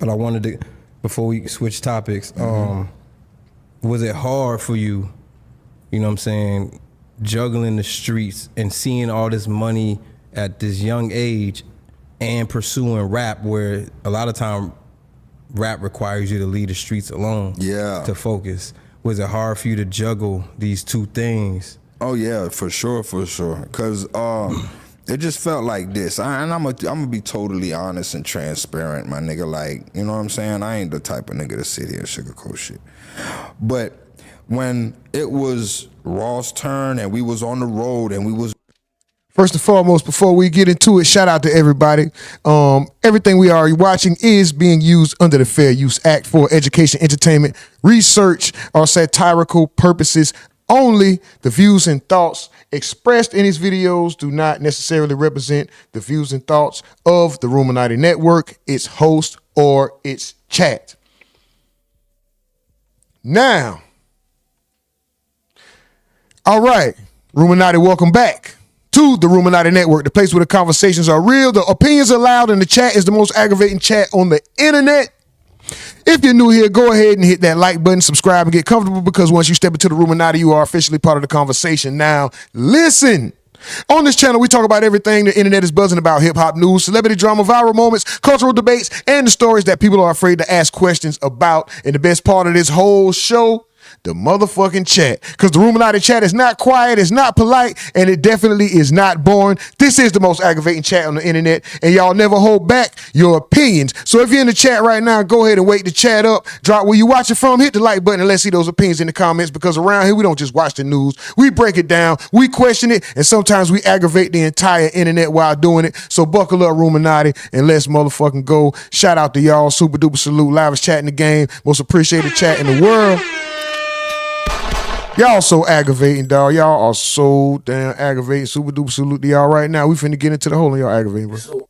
But I wanted to, before we switch topics, was it hard for you, you know what I'm saying, juggling the streets and seeing all this money at this young age and pursuing rap, where a lot of time rap requires you to leave the streets alone to focus? Was it hard for you to juggle these two things? Oh yeah, for sure. Cause it just felt like this. And I'm gonna be totally honest and transparent, my nigga. Like, you know what I'm saying? I ain't the type of nigga to sit here and sugarcoat shit. But when it was Raw's turn and we was on the road and we was... First and foremost, before we get into it, shout out to everybody. Everything we are watching is being used under the Fair Use Act for education, entertainment, research, or satirical purposes only. The views and thoughts expressed in these videos do not necessarily represent the views and thoughts of the RUMORNATI Network, its host, or its chat. Now, all right, RUMORNATI, welcome back to the RUMORNATI Network, the place where the conversations are real, the opinions are loud, and the chat is the most aggravating chat on the internet. If you're new here, go ahead and hit that like button, subscribe, and get comfortable, because once you step into the RUMORNATI, you are officially part of the conversation. Now, listen. On this channel, we talk about everything the internet is buzzing about: hip-hop news, celebrity drama, viral moments, cultural debates, and the stories that people are afraid to ask questions about. And the best part of this whole show, the motherfucking chat. Because the RUMORNATI chat is not quiet, it's not polite, and it definitely is not boring. This is the most aggravating chat on the internet, and y'all never hold back your opinions. So if you're in the chat right now, go ahead and wake the chat up. Drop where you watch it from, hit the like button, and let's see those opinions in the comments, because around here, we don't just watch the news. We break it down, we question it, and sometimes we aggravate the entire internet while doing it. So buckle up, RUMORNATI, and let's motherfucking go. Shout out to y'all. Super duper salute. Livest chat in the game. Most appreciated chat in the world. Y'all so aggravating, dog. Y'all are so damn aggravating. Super duper salute to y'all right now. We finna get into the whole of y'all aggravating, bro. So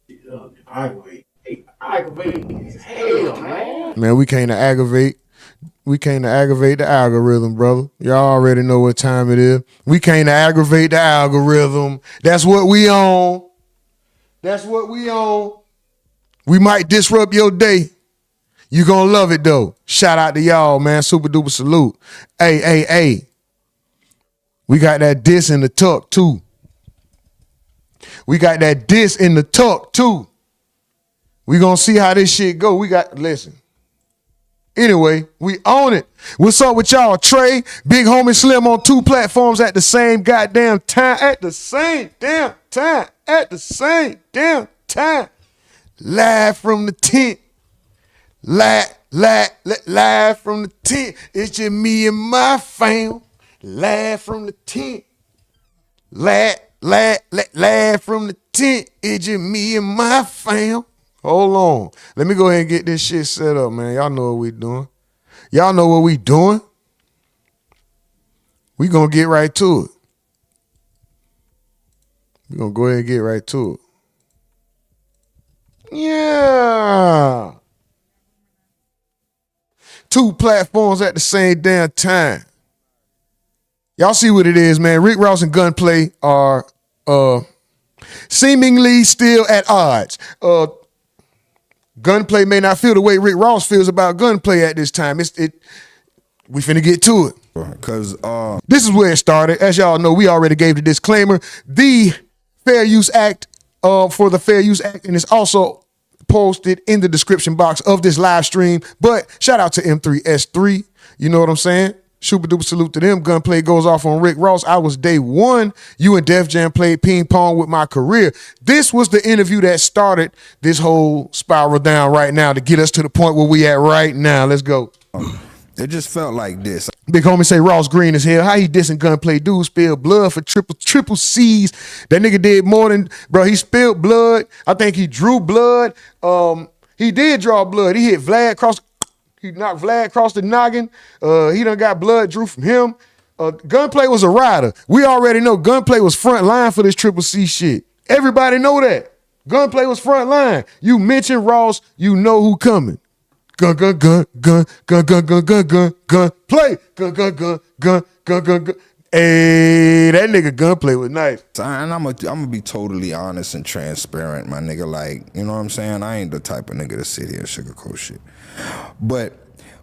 aggravating as hell, man. Man, we came to aggravate. We came to aggravate the algorithm, brother. Y'all already know what time it is. We came to aggravate the algorithm. That's what we on. That's what we on. We might disrupt your day. You gonna love it, though. Shout out to y'all, man. Super duper salute. Hey. We got that diss in the tuck, too. We got that diss in the tuck, too. We gonna see how this shit go. Listen. Anyway, we own it. What's up with y'all? Trey, Big Homie Slim on 2 platforms at the same goddamn time. At the same damn time. Live from the tent. Live from the tent. It's just me and my fam. Live from the tent. Live from the tent. It's just me and my fam. Hold on. Let me go ahead and get this shit set up, man. Y'all know what we doing. Y'all know what we doing. We gonna get right to it. We gonna go ahead and get right to it. Yeah. 2 platforms at the same damn time. Y'all see what it is, man. Rick Ross and Gunplay are seemingly still at odds. Gunplay may not feel the way Rick Ross feels about Gunplay at this time. We finna get to it. Because this is where it started. As y'all know, we already gave the disclaimer. The Fair Use Act for the Fair Use Act, and it's also posted in the description box of this live stream. But shout out to M3S3. You know what I'm saying? Super duper salute to them. Gunplay goes off on Rick Ross. I was day one. You and Def Jam played ping pong with my career. This was the interview that started this whole spiral down right now to get us to the point where we at right now. Let's go. It just felt like this. Big homie say Ross green as hell. How he dissing Gunplay? Dude spilled blood for triple C's. That nigga did more than, bro, he spilled blood. I think he drew blood. He did draw blood. He hit Vlad across. He knocked Vlad across the noggin. He done got blood drew from him. Gunplay was a rider. We already know Gunplay was front line for this triple C shit. Everybody know that. Gunplay was front line. You mention Ross, you know who coming. Gun, play. Gun. Hey, that nigga Gunplay was nice. And I'm gonna be totally honest and transparent, my nigga. Like, you know what I'm saying? I ain't the type of nigga to sit here and sugarcoat shit. But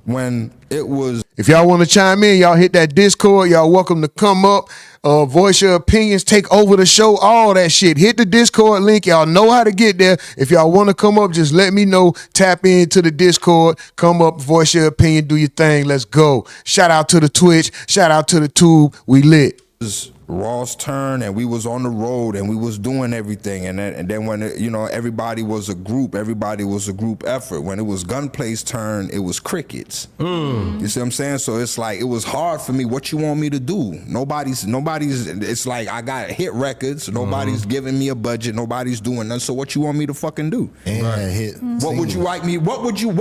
when it was, If y'all want to chime in, y'all hit that Discord. Y'all welcome to come up, voice your opinions, take over the show, all that shit. Hit the Discord link. Y'all know how to get there. If y'all want to come up, just let me know. Tap into the Discord. Come up, voice your opinion, do your thing. Let's go. Shout out to the Twitch. Shout out to the Tube. We lit. Raw's turn and we was on the road and we was doing everything, and then when everybody was a group effort. When it was Gunplay's turn, it was crickets. You see what I'm saying? So it's like it was hard for me. What you want me to do? Nobody's. It's like I got hit records. Nobody's giving me a budget. Nobody's doing nothing. So what you want me to fucking do? Hit. What would you like me? What would you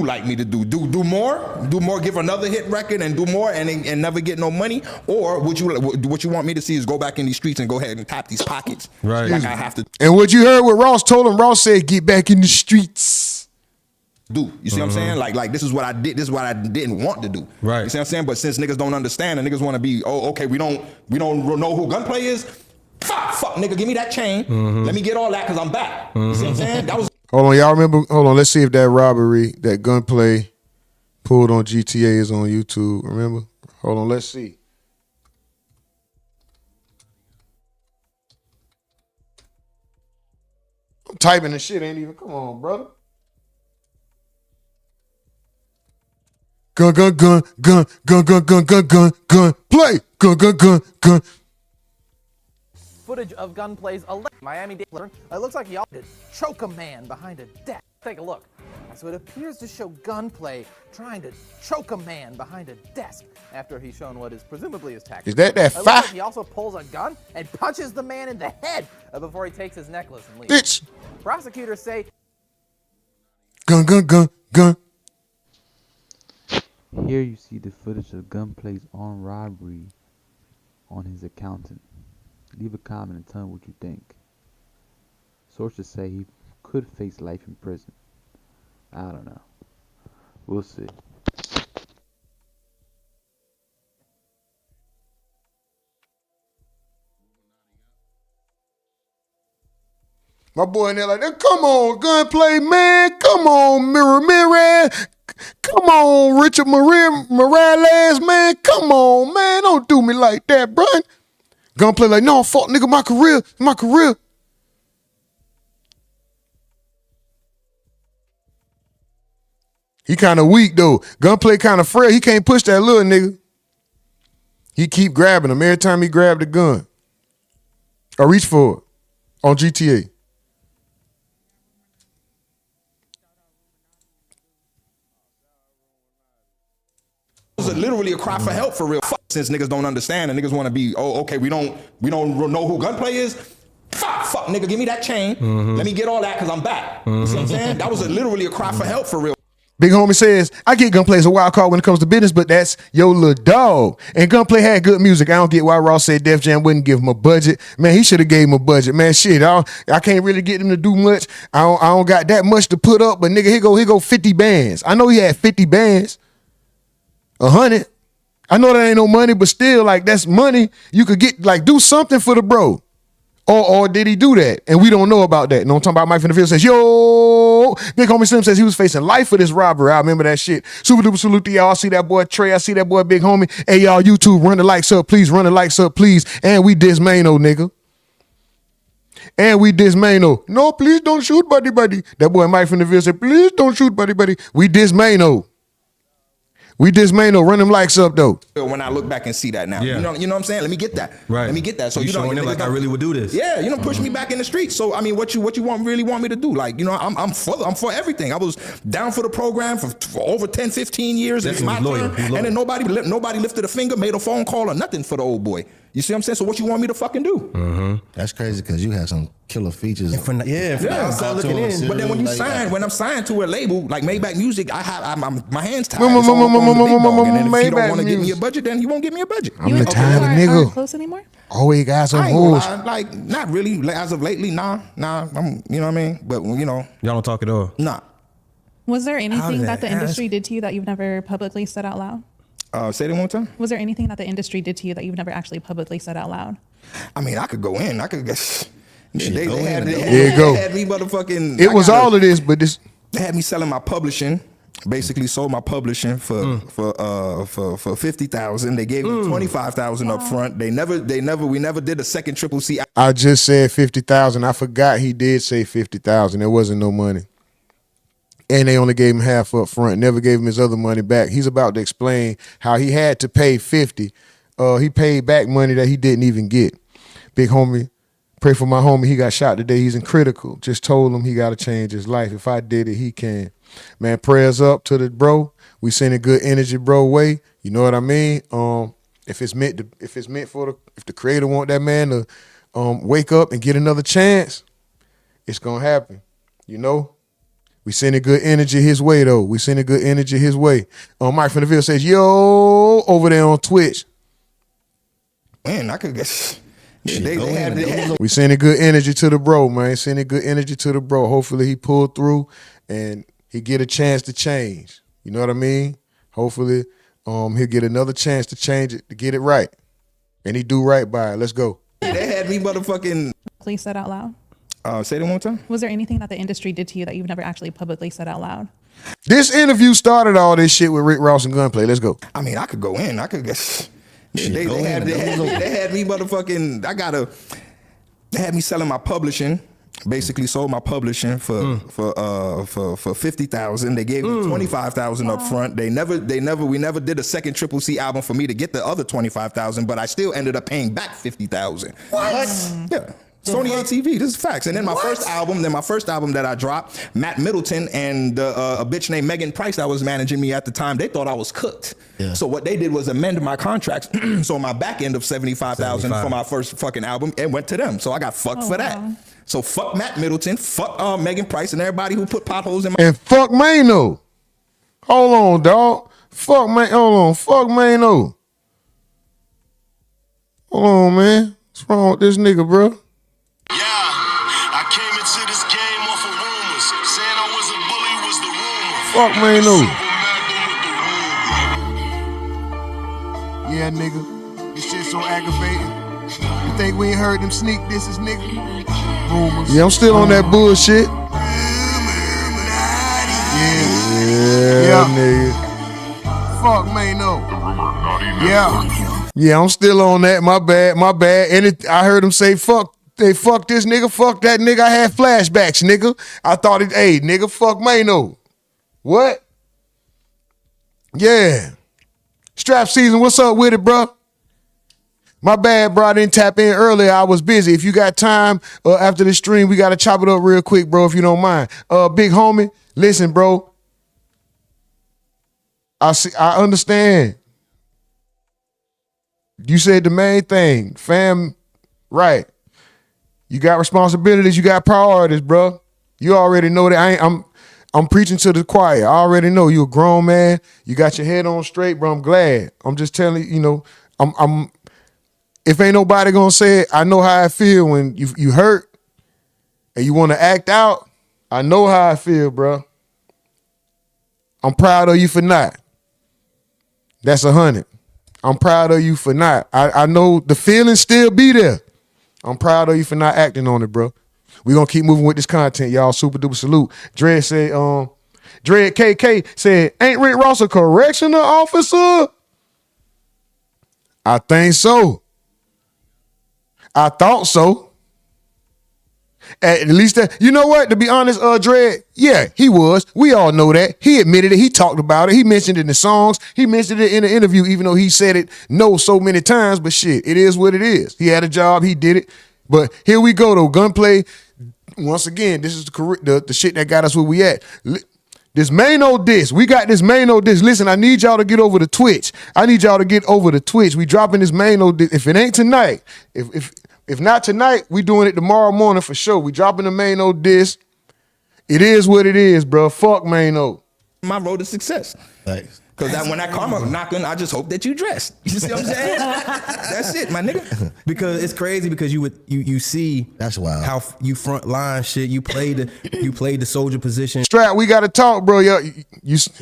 like me to do? Do more? Do more? Give another hit record and do more and never get no money? Or would you? What you want me to see is go back in these streets and go ahead and tap these pockets? Right. Like I have to And what you heard what Ross told him, Ross said, get back in the streets. do. You see what I'm saying? Like this is what I did. This is what I didn't want to do. Right. You see what I'm saying? But since niggas don't understand and niggas want to be, okay, we don't know who Gunplay is. Fuck, nigga, give me that chain. Let me get all that because I'm back. You see what I'm saying? That was. Hold on, y'all remember? Hold on, let's see if that robbery, that Gunplay pulled on GTA is on YouTube. Remember? Hold on, let's see. I'm typing the shit, ain't even. Come on, brother. Gun, play. Gun. Footage of Gunplay's Miami-Dade. It looks like y'all did choke a man behind a desk. Take a look. So it appears to show Gunplay trying to choke a man behind a desk after he's shown what is presumably his tactic. Is that It looks fire? like he also pulls a gun and punches the man in the head before he takes his necklace and leaves. Bitch. Prosecutors say Gun. Here you see the footage of Gunplay's armed robbery on his accountant. Leave a comment and tell me what you think. Sources say he could face life in prison. I don't know. We'll see. My boy in there like, come on, Gunplay, man. Come on, Mirror. Come on, Richard Morales, man. Come on, man. Don't do me like that, bro. Gunplay like, no, fuck, nigga, my career. He kind of weak, though. Gunplay kind of frail. He can't push that little nigga. He keep grabbing him every time he grab the gun. Or reach for it on GTA. It was literally a cry for help for real. Since niggas don't understand and niggas want to be, okay, we don't know who Gunplay is. Fuck, nigga, give me that chain. Let me get all that because I'm back. You see what I'm saying? That was literally a cry for help for real. Big homie says, I get Gunplay as a wild card when it comes to business, but that's your little dog. And Gunplay had good music. I don't get why Ross said Def Jam wouldn't give him a budget. Man, he should have gave him a budget. Man, shit, I can't really get him to do much. I don't got that much to put up, but nigga, here go 50 bands. I know he had 50 bands. 100. I know that ain't no money, but still, like, that's money. You could get, like, do something for the bro. Or did he do that? And we don't know about that. No, I'm talking about Mike from the field says, yo, Big Homie Slim says he was facing life for this robbery. I remember that shit. Super duper salute to y'all. I see that boy Trey. I see that boy Big Homie. Hey, y'all, YouTube, run the likes up, please. Run the likes up, please. And we diss Maino, nigga. And we diss Maino. No, please don't shoot, buddy. That boy Mike from the field said, please don't shoot, buddy. We diss Maino. We diss Maino. Run them likes up, though. When I look back and see that now, Yeah. you know what I'm saying? Let me get that. Right. Let me get that. So you you know, showing them like I really would do this. Yeah, you know, push me back in the streets. So I mean, what you really want me to do? Like, you know, I'm for everything. I was down for the program for over 10, 15 years. It's my Definitely turn, loyal. and then nobody lifted a finger, made a phone call or nothing for the old boy. You see what I'm saying? So what you want me to fucking do? That's crazy because you have some killer features. For the outside looking in. But then when I'm signed to a label like Maybach Music, I'm my hands tied. Mama, It's all mama, up on the big mama, dog. And then mama, if you don't Maybach want to give me a Music. budget, then you won't give me a budget. I'm the type of Aren't nigga. close anymore? Always got some I ain't gonna moves. lie, like not really. As of lately, nah. I'm, you know what I mean? But you know, Y'all don't talk at all. nah. Was there anything did that the that- industry did to you that you've never publicly said out loud? Say that one more time. Was there anything that the industry did to you that you've never actually publicly said out loud? I mean, I could go in. I could guess. There They you had me motherfucking. It was all of this, but this. They had me selling my publishing. Basically, sold my publishing for 50,000. They gave me 25,000 up front. We never did a second Triple C. I just said 50,000. I forgot he did say 50,000. There wasn't no money. And they only gave him half up front, never gave him his other money back. He's about to explain how he had to pay 50. He paid back money that he didn't even get. Big homie, pray for my homie. He got shot today. He's in critical. Just told him he got to change his life. If I did it, he can. Man, prayers up to the bro. We sending good energy, bro, way. You know what I mean? If the creator want that man to wake up and get another chance, it's gonna happen. You know? We sending good energy his way, though. We sending good energy his way. Mike from the Ville says, yo, over there on Twitch. Man, I could guess. We sending good energy to the bro, man. Sending good energy to the bro. Hopefully he pulled through and he get a chance to change. You know what I mean? Hopefully he'll get another chance to change it, to get it right. And he do right by it. Let's go. They had me motherfucking. Please said out loud. Say that one more time. Was there anything that the industry did to you that you've never actually publicly said out loud? This interview started all this shit with Rick Ross and Gunplay. Let's go. I mean, I could go in. I could guess. They had me motherfucking. They had me selling my publishing. Basically, sold my publishing for 50,000. They gave me 25,000 up front. We never did a second Triple C album for me to get the other 25,000, but I still ended up paying back 50,000. What? Yeah. Sony ATV, this is facts. And then my first album that I dropped, Matt Middleton and a bitch named Megan Price that was managing me at the time, they thought I was cooked. Yeah. So what they did was amend my contracts. So my back end of 75,000 for my first fucking album, it went to them. So I got fucked for that. So fuck Matt Middleton, fuck Megan Price and everybody who put potholes in my. And fuck Maino. Hold on, dog. Fuck Maino. Hold on, man. What's wrong with this nigga, bro? Yeah, I came into this game off of rumors. Saying I was a bully was the rumor. Fuck Maino. Yeah, nigga. This shit so aggravating. You think we ain't heard them sneak disses, nigga? Rumors. Yeah, I'm still on that bullshit. Yeah, nigga. Fuck Maino. Yeah, I'm still on that. My bad. And I heard him say, fuck this nigga, fuck that nigga. I had flashbacks, nigga. I thought hey, nigga, fuck Maino. What? Yeah. Strap season, what's up with it, bro? My bad, bro. I didn't tap in earlier. I was busy. If you got time after the stream, we got to chop it up real quick, bro, if you don't mind. Big homie, listen, bro. I understand. You said the main thing, fam, right. You got responsibilities, you got priorities, bro. You already know that. I'm preaching to the choir. I already know you a grown man. You got your head on straight, bro. I'm glad. I'm just telling you, I'm if ain't nobody gonna say it, I know how I feel when you hurt and you want to act out. I know how I feel, bro. I'm proud of you for not. That's 100. I'm proud of you for not. I know the feelings still be there. I'm proud of you for not acting on it, bro. We gonna keep moving with this content, y'all. Super duper salute. Dread said, Dread KK said, ain't Rick Ross a correctional officer? I think so. I thought so. At least that, you know what? To be honest, Dread, yeah, he was. We all know that. He admitted it. He talked about it. He mentioned it in the songs. He mentioned it in the interview, even though he said it no so many times. But shit, it is what it is. He had a job. He did it. But here we go, though. Gunplay, once again, this is the shit that got us where we at. This Maino diss. We got this Maino diss. Listen, I need y'all to get over to Twitch. We dropping this Maino diss. If it ain't tonight, if not tonight, we doing it tomorrow morning for sure. We dropping the Maino diss. It is what it is, bro. Fuck Maino. My road to success. Thanks. Because when that karma knocking, I just hope that you dressed. You see what I'm saying? That's it, my nigga. Because it's crazy because you see that's wild how you front line shit. You played the soldier position. Strap, we gotta talk, bro. Yo,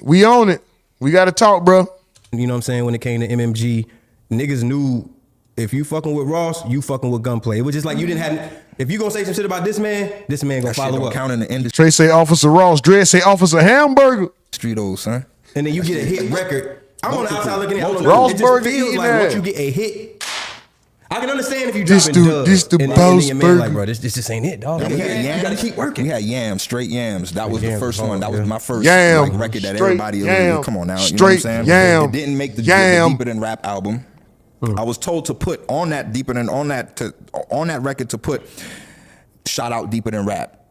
we own it. We gotta talk, bro. You know what I'm saying? When it came to MMG, niggas knew if you fucking with Ross, you fucking with Gunplay. It was just like you didn't have. If you gonna say some shit about this man gonna That shit follow don't up. count in the industry. Trey say Officer Ross. Dredd say Officer Hamburger. Street old son. And then you get a hit record. I'm on the outside looking at it. Ross It just Burger feels eating like that. once you get a hit, I can understand if you This dropping dude- dubs. this the and then boss your man burger. like, bro, this just ain't it, dog. We You had yams. gotta keep working. We had yams, straight yams. That was the Yams first was one. That hard, was yeah. my first Yam, like, record that straight everybody yam, come on now. You know what I'm straight saying? yam, It didn't make the yam. Deeper Than Rap album. I was told to put on that Deeper Than on that record to put shout out Deeper Than Rap.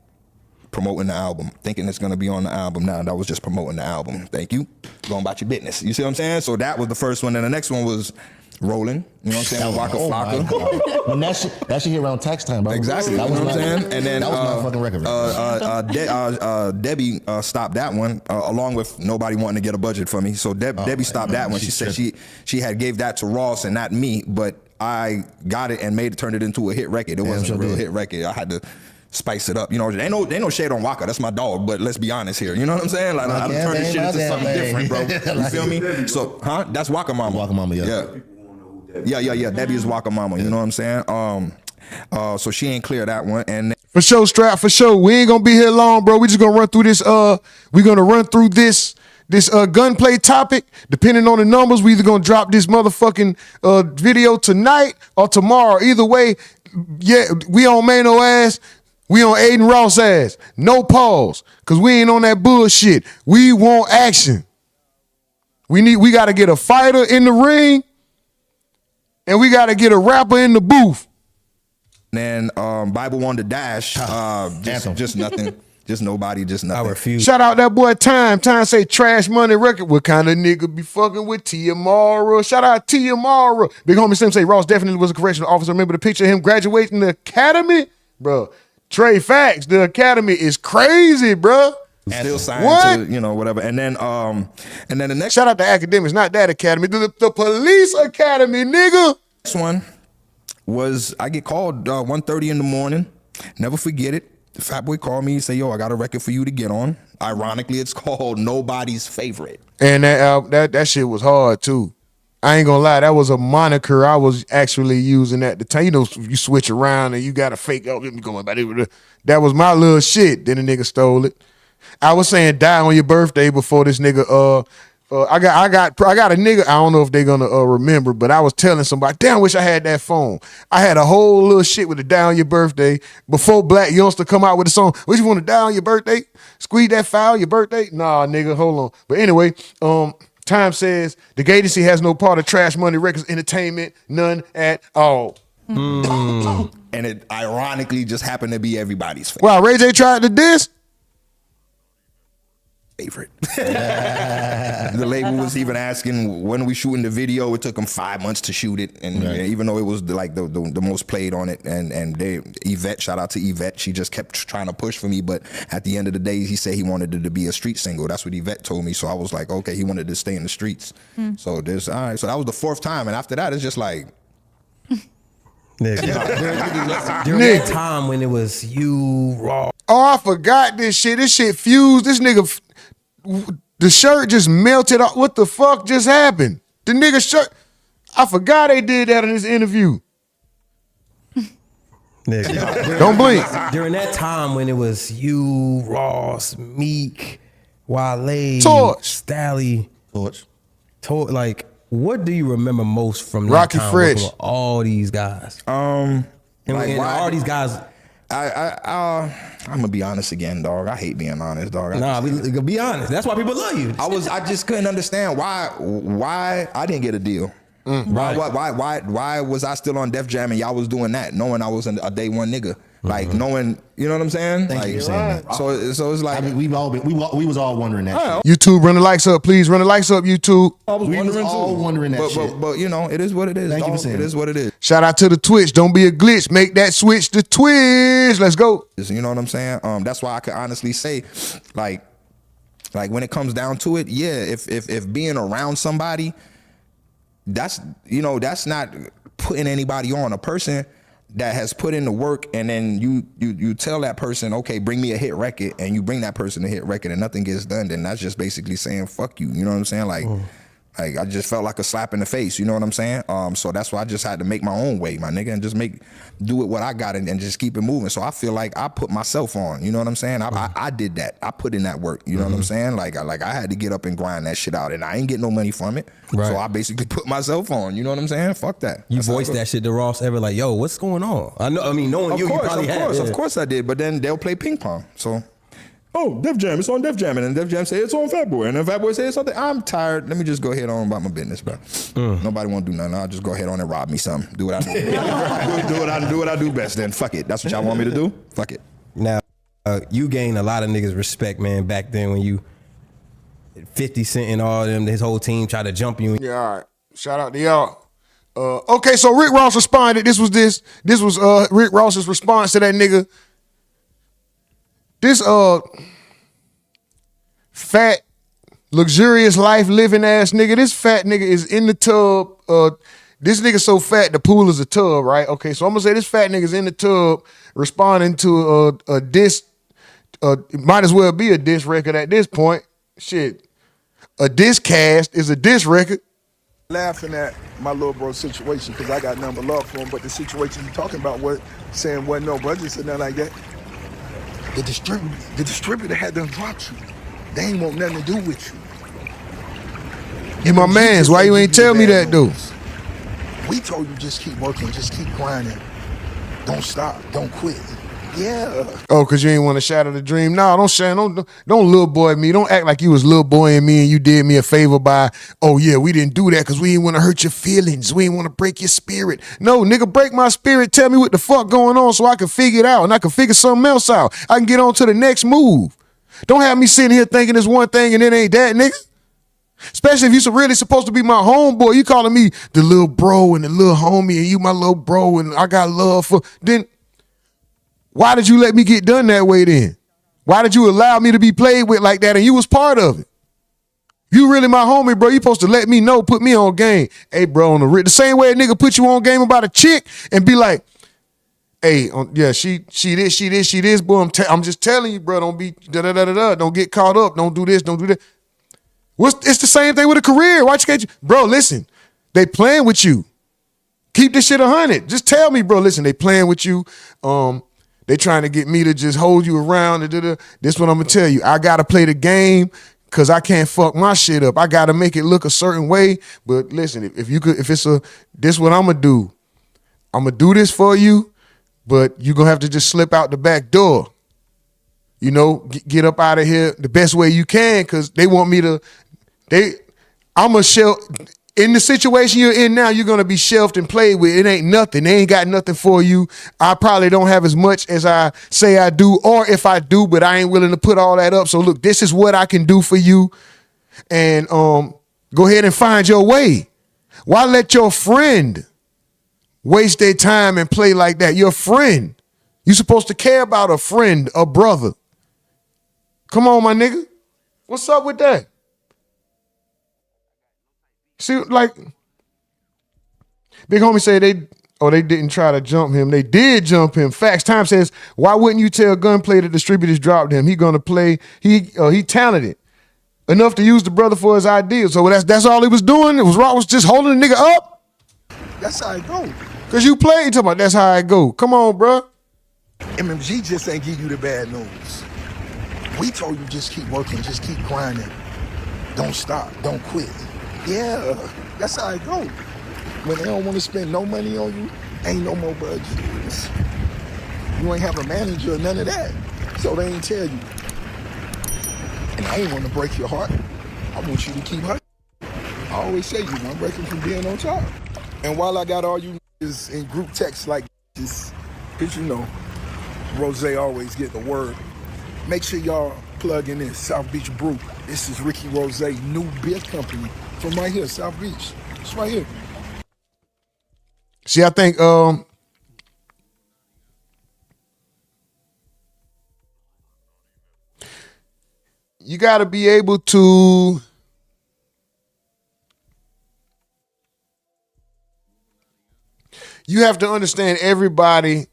Promoting the album, thinking it's gonna be on the album. Now that was just promoting the album. Thank you. Going about your business. You see what I'm saying? So that was the first one. And the next one was Rolling. You know what I'm saying? With Waka Oh my Flocka. God. When that shit hit around tax time, bro. Exactly. That You was know what I'm my- saying? And then that was my fucking record. Debbie stopped that one along with nobody wanting to get a budget for me. So Debbie stopped that one. She said she had gave that to Ross and not me, but I got it and turned it into a hit record. It wasn't a real hit record. I had to spice it up. You know, ain't no shade on Waka. That's my dog. But let's be honest here. You know what I'm saying? Like I turn this shit into something different, bro. You feel me? So, That's Waka Mama. Waka Mama, yeah. Yeah. Debbie is Waka Mama. You know what I'm saying? So she ain't clear that one. And For sure, Strap, for sure. We ain't gonna be here long, bro. We just gonna run through this. We're gonna run through this Gunplay topic. Depending on the numbers, we either gonna drop this motherfucking video tonight or tomorrow. Either way, yeah, we on Maino ass. We on Aiden Ross ass. No pause, cause we ain't on that bullshit. We want action. We gotta get a fighter in the ring, and we gotta get a rapper in the booth. then Bible on the dash, just nothing. Just nobody, just nothing. I refuse. Shout out that boy Time. Time say Trash Money Record. What kind of nigga be fucking with Tia Mara? Shout out Tia Mara. Big homie Slim say Ross definitely was a correctional officer. Remember the picture of him graduating the academy? Bro, Trey Facts, the academy is crazy, bro. Still signed What? to, whatever. And then the next Shout out to academics, not that academy. The police academy, nigga. one was I get called 1:30 in the morning. Never forget it. The fat boy called me and say, "Yo, I got a record for you to get on." Ironically, it's called Nobody's Favorite. And that shit was hard too. I ain't gonna lie, that was a moniker I was actually using at the time. You know, you switch around and you got to fake out. That was my little shit. Then the nigga stole it. I was saying die on your birthday before this nigga. I got a nigga. I don't know if they gonna remember, but I was telling somebody, damn, I wish I had that phone. I had a whole little shit with the die on your birthday before Black Youngster come out with a song. What you want to die on your birthday? Squeeze that file your birthday? Nah, nigga, hold on. But anyway, Time says the agency has no part of Trash Money Records Entertainment, none at all. And it ironically just happened to be everybody's Wow, Ray J tried to diss. favorite. The label was even asking when we shooting the video. It took them 5 months to shoot it, and even though it was like the most played on it, and Yvette, shout out to Yvette, she just kept trying to push for me. But at the end of the day, he said he wanted it to be a street single. That's what Yvette told me. So I was like, okay, he wanted to stay in the streets. So there's all right. So that was the fourth time, and after that, it's just like. During that time when it was you, Raw. Oh, I forgot this shit. This shit fused. This nigga, the shirt just melted off. What the fuck just happened? The nigga shirt. I forgot they did that in this interview. Don't blink. During that time when it was you, Ross, Meek, Wale, Torch, Stally, Torch. Like, what do you remember most from that Rocky time Fresh? with all these guys? And why- all these guys. I'm gonna be honest again, dog. I hate being honest, dog. We be honest. That's why people love you. I just couldn't understand why I didn't get a deal. Why was I still on Def Jam and y'all was doing that, knowing I was a day one nigga, like knowing, you know what I'm saying? Thank you for saying that. So it's like I mean, we was all wondering that. YouTube, run the likes up, please. Run the likes up, YouTube. I was We was wondering all too. wondering that shit. But you know, it is what it is. Thank you dog. for saying It is that. what it is. Shout out to the Twitch. Don't be a glitch. Make that switch to Twitch. Let's go. You know what I'm saying? That's why I could honestly say, like when it comes down to it, yeah. If being around somebody, that's not putting anybody on. A person that has put in the work, and then you tell that person, okay, bring me a hit record, and you bring that person a hit record, and nothing gets done, then that's just basically saying fuck you. You know what I'm saying? Like Like I just felt like a slap in the face, you know what I'm saying? So that's why I just had to make my own way, my nigga, and just do it what I got and just keep it moving. So I feel like I put myself on, you know what I'm saying? I did that. I put in that work, you know what I'm saying? Like I had to get up and grind that shit out, and I ain't get no money from it. Right. So I basically put myself on, you know what I'm saying? Fuck that. You voiced that shit to Ross ever, like, yo, what's going on? I mean, knowing you probably have. Of course I did, but then they'll play ping pong, so. Oh, Def Jam, it's on Def Jam. And then Def Jam say it's on Fat Boy. And then Fat Boy say it's something. I'm tired. Let me just go ahead on about my business, bro. Nobody want to do nothing. I'll just go ahead on and rob me something. Do what I do. do what I do best. Then fuck it. That's what y'all want me to do? Fuck it. Now, you gained a lot of niggas respect, man, back then when you 50 Cent and all them, his whole team tried to jump you. Yeah, all right. Shout out to y'all. Okay, so Rick Ross responded. This was Rick Ross's response to that nigga. This fat, luxurious life living ass nigga, this fat nigga is in the tub. This nigga so fat the pool is a tub, right? Okay, so I'm gonna say this fat nigga's in the tub responding to a diss. It might as well be a diss record at this point. Shit, a diss cast is a diss record. Laughing at my little bro situation because I got nothing but love for him, but the situation you talking about wasn't no budgets or nothing like that. The distributor had done dropped you. They ain't want nothing to do with you. You my mans, why you ain't tell me that though? We told you just keep working, just keep grinding. Don't stop, don't quit. Yeah. Oh, cause you ain't want to shatter the dream. No, don't little boy me. Don't act like you was little boy and me and you did me a favor by, oh yeah, we didn't do that because we didn't want to hurt your feelings. We didn't want to break your spirit. No, nigga, break my spirit. Tell me what the fuck going on so I can figure it out and I can figure something else out. I can get on to the next move. Don't have me sitting here thinking it's one thing and it ain't that, nigga. Especially if you really supposed to be my homeboy. You calling me the little bro and the little homie and you my little bro and I got love for, then why did you let me get done that way then? Why did you allow me to be played with like that and you was part of it? You really my homie, bro. You supposed to let me know, put me on game. Hey, bro, the same way a nigga put you on game about a chick and be like, hey, yeah, she this, boy. I'm just telling you, bro, don't be da-da-da-da-da. Don't get caught up. Don't do this, don't do that. It's the same thing with a career. Why you can't bro, listen, they playing with you. Keep this shit 100. Just tell me, bro, listen, they playing with you. They trying to get me to just hold you around. This what I'm gonna tell you. I gotta play the game because I can't fuck my shit up. I gotta make it look a certain way. But listen, this what I'm gonna do. I'm gonna do this for you, but you gonna have to just slip out the back door. You know, get up out of here the best way you can because they want me to. I'm a shell. In the situation you're in now, you're gonna be shelved and played with. It ain't nothing. They ain't got nothing for you. I probably don't have as much as I say I do, or if I do, but I ain't willing to put all that up. So look, this is what I can do for you. And go ahead and find your way. Why let your friend waste their time and play like that? Your friend. You supposed to care about a friend, a brother. Come on, my nigga. What's up with that? See, like, Big Homie said they didn't try to jump him. They did jump him. Facts. Time says, why wouldn't you tell Gunplay the distributors dropped him? He gonna play. He talented enough to use the brother for his ideas. So that's all he was doing. It was Rock was just holding the nigga up. That's how it go. Cause you played. Talking about that's how I go. Come on, bro. MMG just ain't give you the bad news. We told you just keep working, just keep grinding. Don't stop, don't quit. Yeah, that's how it go. When they don't want to spend no money on you, ain't no more budgets. You ain't have a manager or none of that. So they ain't tell you. And I ain't want to break your heart. I want you to keep hustling. I always say you want breaking from being on top. And while I got all you niggas in group text like this, because you know, Rose always get the word. Make sure y'all plug in this South Beach Brew. This is Ricky Rose, new beer company from right here, South Beach. It's right here. See, I think you got to be able to you have to understand everybody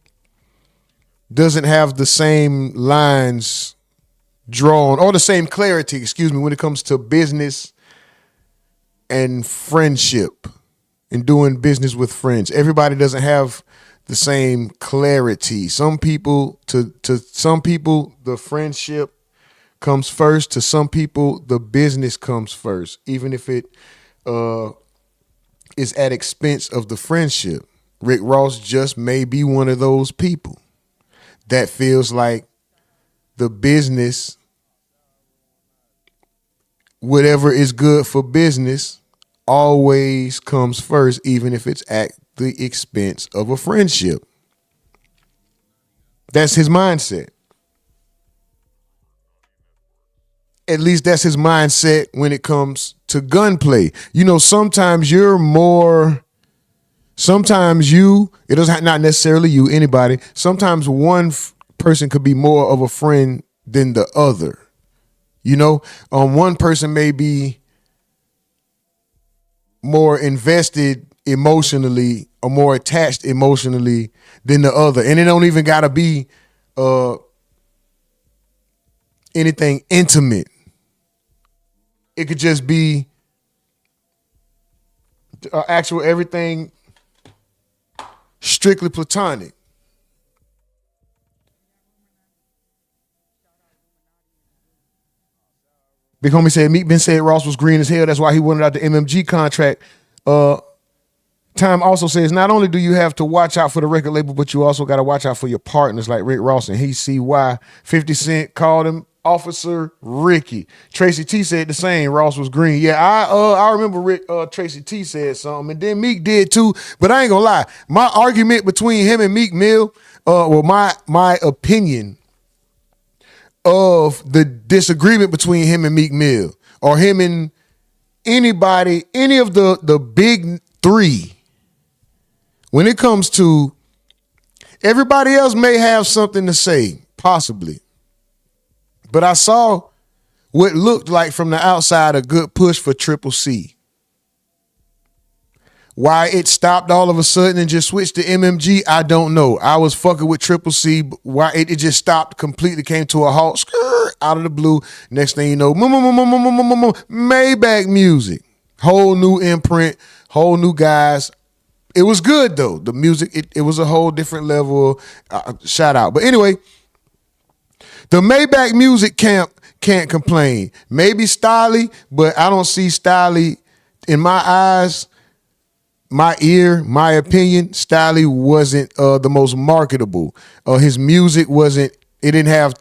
doesn't have the same lines drawn or the same clarity, excuse me, when it comes to business and friendship and doing business with friends. Everybody doesn't have the same clarity. Some people, to some people, the friendship comes first. To some people, the business comes first, even if it is at expense of the friendship. Rick Ross just may be one of those people that feels like the business, whatever is good for business, always comes first, even if it's at the expense of a friendship. That's his mindset. At least that's his mindset when it comes to Gunplay. You know, sometimes it doesn't, not necessarily you, anybody. Sometimes one person could be more of a friend than the other. You know, one person may be more invested emotionally or more attached emotionally than the other. And it don't even got to be anything intimate. It could just be actual everything strictly platonic. Big homie said Meek Ben said Ross was green as hell. That's why he wanted out the MMG contract. Time also says not only do you have to watch out for the record label, but you also got to watch out for your partners like Rick Ross, and he see why 50 Cent called him Officer Ricky. Tracy T said the same. Ross was green. Yeah, I remember Tracy T said something, and then Meek did too. But I ain't gonna lie, my argument between him and Meek Mill, my opinion of the disagreement between him and Meek Mill, or him and anybody, any of the big three, when it comes to everybody else may have something to say, possibly. But I saw what looked like from the outside a good push for Triple C. Why it stopped all of a sudden and just switched to MMG, I don't know. I was fucking with Triple C. Why it just stopped completely, came to a halt, out of the blue. Next thing you know, Mayback music. Whole new imprint, whole new guys. It was good though. The music, it was a whole different level. Shout out. But anyway, the Mayback music camp can't complain. Maybe Styley, but I don't see Styley in my eyes. My ear, my opinion, Styley wasn't the most marketable. His music it didn't have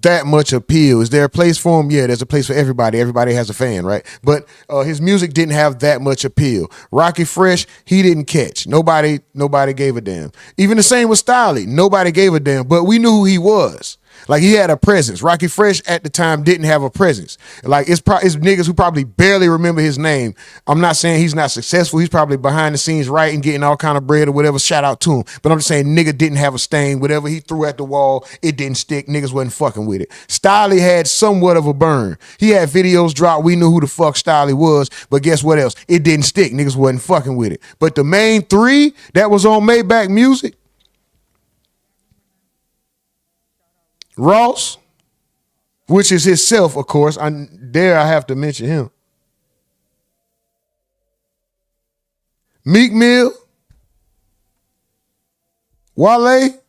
that much appeal. Is there a place for him? Yeah, there's a place for everybody. Everybody has a fan, right? But his music didn't have that much appeal. Rocky Fresh, he didn't catch. Nobody gave a damn. Even the same with Styley. Nobody gave a damn, but we knew who he was. Like, he had a presence. Rocky Fresh at the time didn't have a presence. Like, it's niggas who probably barely remember his name. I'm not saying he's not successful. He's probably behind the scenes writing, getting all kind of bread or whatever. Shout out to him. But I'm just saying, nigga didn't have a stain. Whatever he threw at the wall, it didn't stick. Niggas wasn't fucking with it. Styley had somewhat of a burn. He had videos drop. We knew who the fuck Styley was. But guess what else? It didn't stick. Niggas wasn't fucking with it. But the main three that was on Mayback music, Ross, which is himself, of course. I have to mention him. Meek Mill, Wale,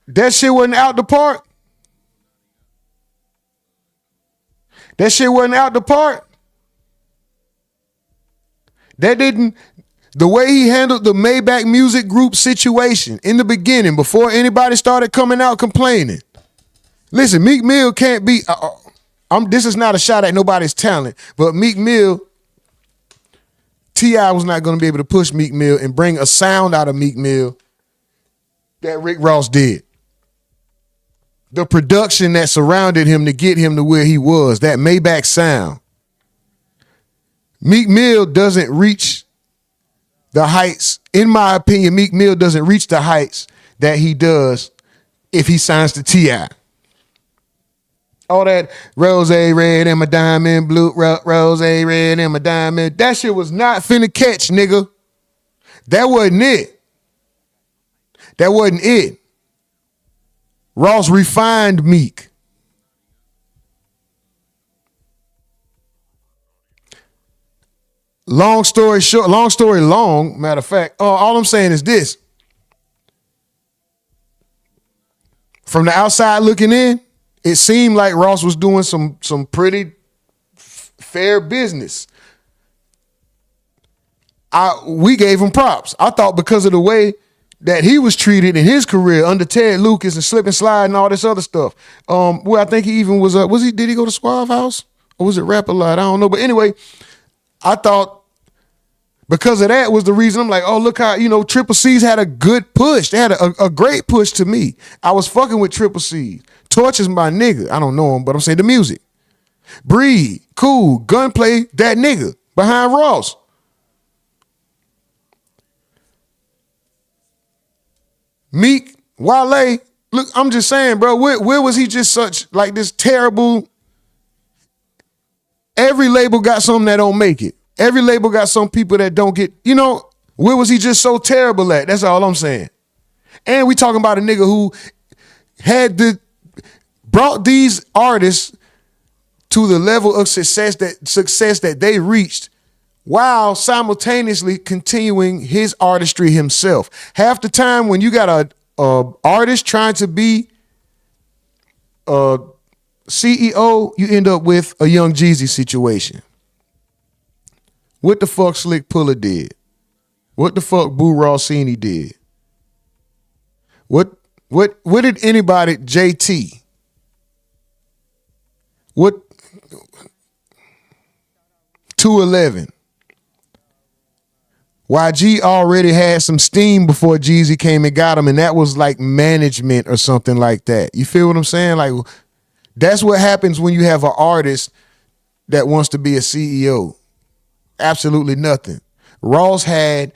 that shit wasn't out the park. That shit wasn't out the park. That didn't, the way he handled the Mayback Music Group situation in the beginning, before anybody started coming out complaining. Listen, Meek Mill can't be, this is not a shot at nobody's talent, but Meek Mill, T.I. was not going to be able to push Meek Mill and bring a sound out of Meek Mill that Rick Ross did. The production that surrounded him to get him to where he was, that Maybach sound. Meek Mill doesn't reach the heights, in my opinion, Meek Mill doesn't reach the heights that he does if he signs to T.I. All that rose red and my diamond blue, rose red and my diamond, that shit was not finna catch, nigga. That wasn't it. That wasn't it. Ross refined Meek. Long story long, matter of fact, all I'm saying is this. From the outside looking in, it seemed like Ross was doing some pretty fair business. We gave him props. I thought because of the way that he was treated in his career under Ted Lucas and slip and slide and all this other stuff. Well, I think he even did he go to Suave House? Or was it Rap a Lot? I don't know. But anyway, I thought because of that was the reason I'm like, oh, look how, Triple C's had a good push. They had a great push to me. I was fucking with Triple C. Torch is my nigga. I don't know him, but I'm saying the music. Breed, cool. Gunplay, that nigga behind Ross. Meek, Wale, look, I'm just saying, bro, where was he just such, like this terrible? Every label got something that don't make it. Every label got some people that don't get, where was he just so terrible at? That's all I'm saying. And we talking about a nigga who brought these artists to the level of success that they reached while simultaneously continuing his artistry himself. Half the time when you got a artist trying to be a CEO, you end up with a Young Jeezy situation. What the fuck Slick Puller did? What the fuck Boo Rossini did? What did anybody, JT? What 211? YG already had some steam before Jeezy came and got him, and that was like management or something like that. You feel what I'm saying? Like, that's what happens when you have an artist that wants to be a CEO. Absolutely nothing. Ross had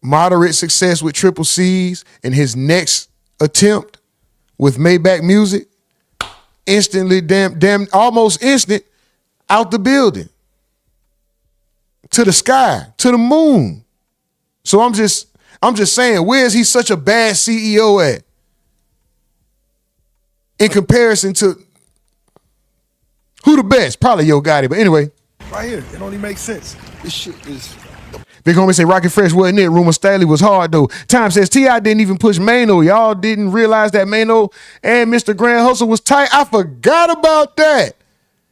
moderate success with Triple C's, and his next attempt with Mayback Music, instantly, almost instant, out the building. To the sky, to the moon. So I'm just saying, where is he such a bad CEO at? In comparison to who the best? Probably Yo Gotti, but anyway. Right here, it only makes sense. This shit is... Big homie say Rocket Fresh wasn't it. Rumor Staley was hard though. Time says T.I. didn't even push Maino. Y'all didn't realize that Maino and Mr. Grand Hussle was tight. I forgot about that.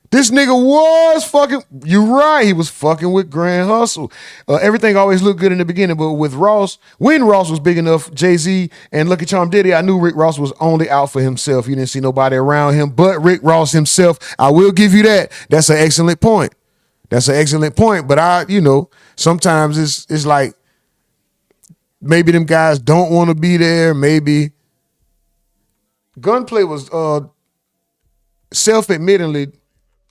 This nigga was fucking, you're right, he was fucking with Grand Hussle. Everything always looked good in the beginning, but with Ross, when Ross was big enough, Jay-Z and Lucky Charm Diddy, I knew Rick Ross was only out for himself. You didn't see nobody around him but Rick Ross himself. I will give you that. That's an excellent point. That's an excellent point, but sometimes it's like maybe them guys don't want to be there, maybe. Gunplay was self-admittedly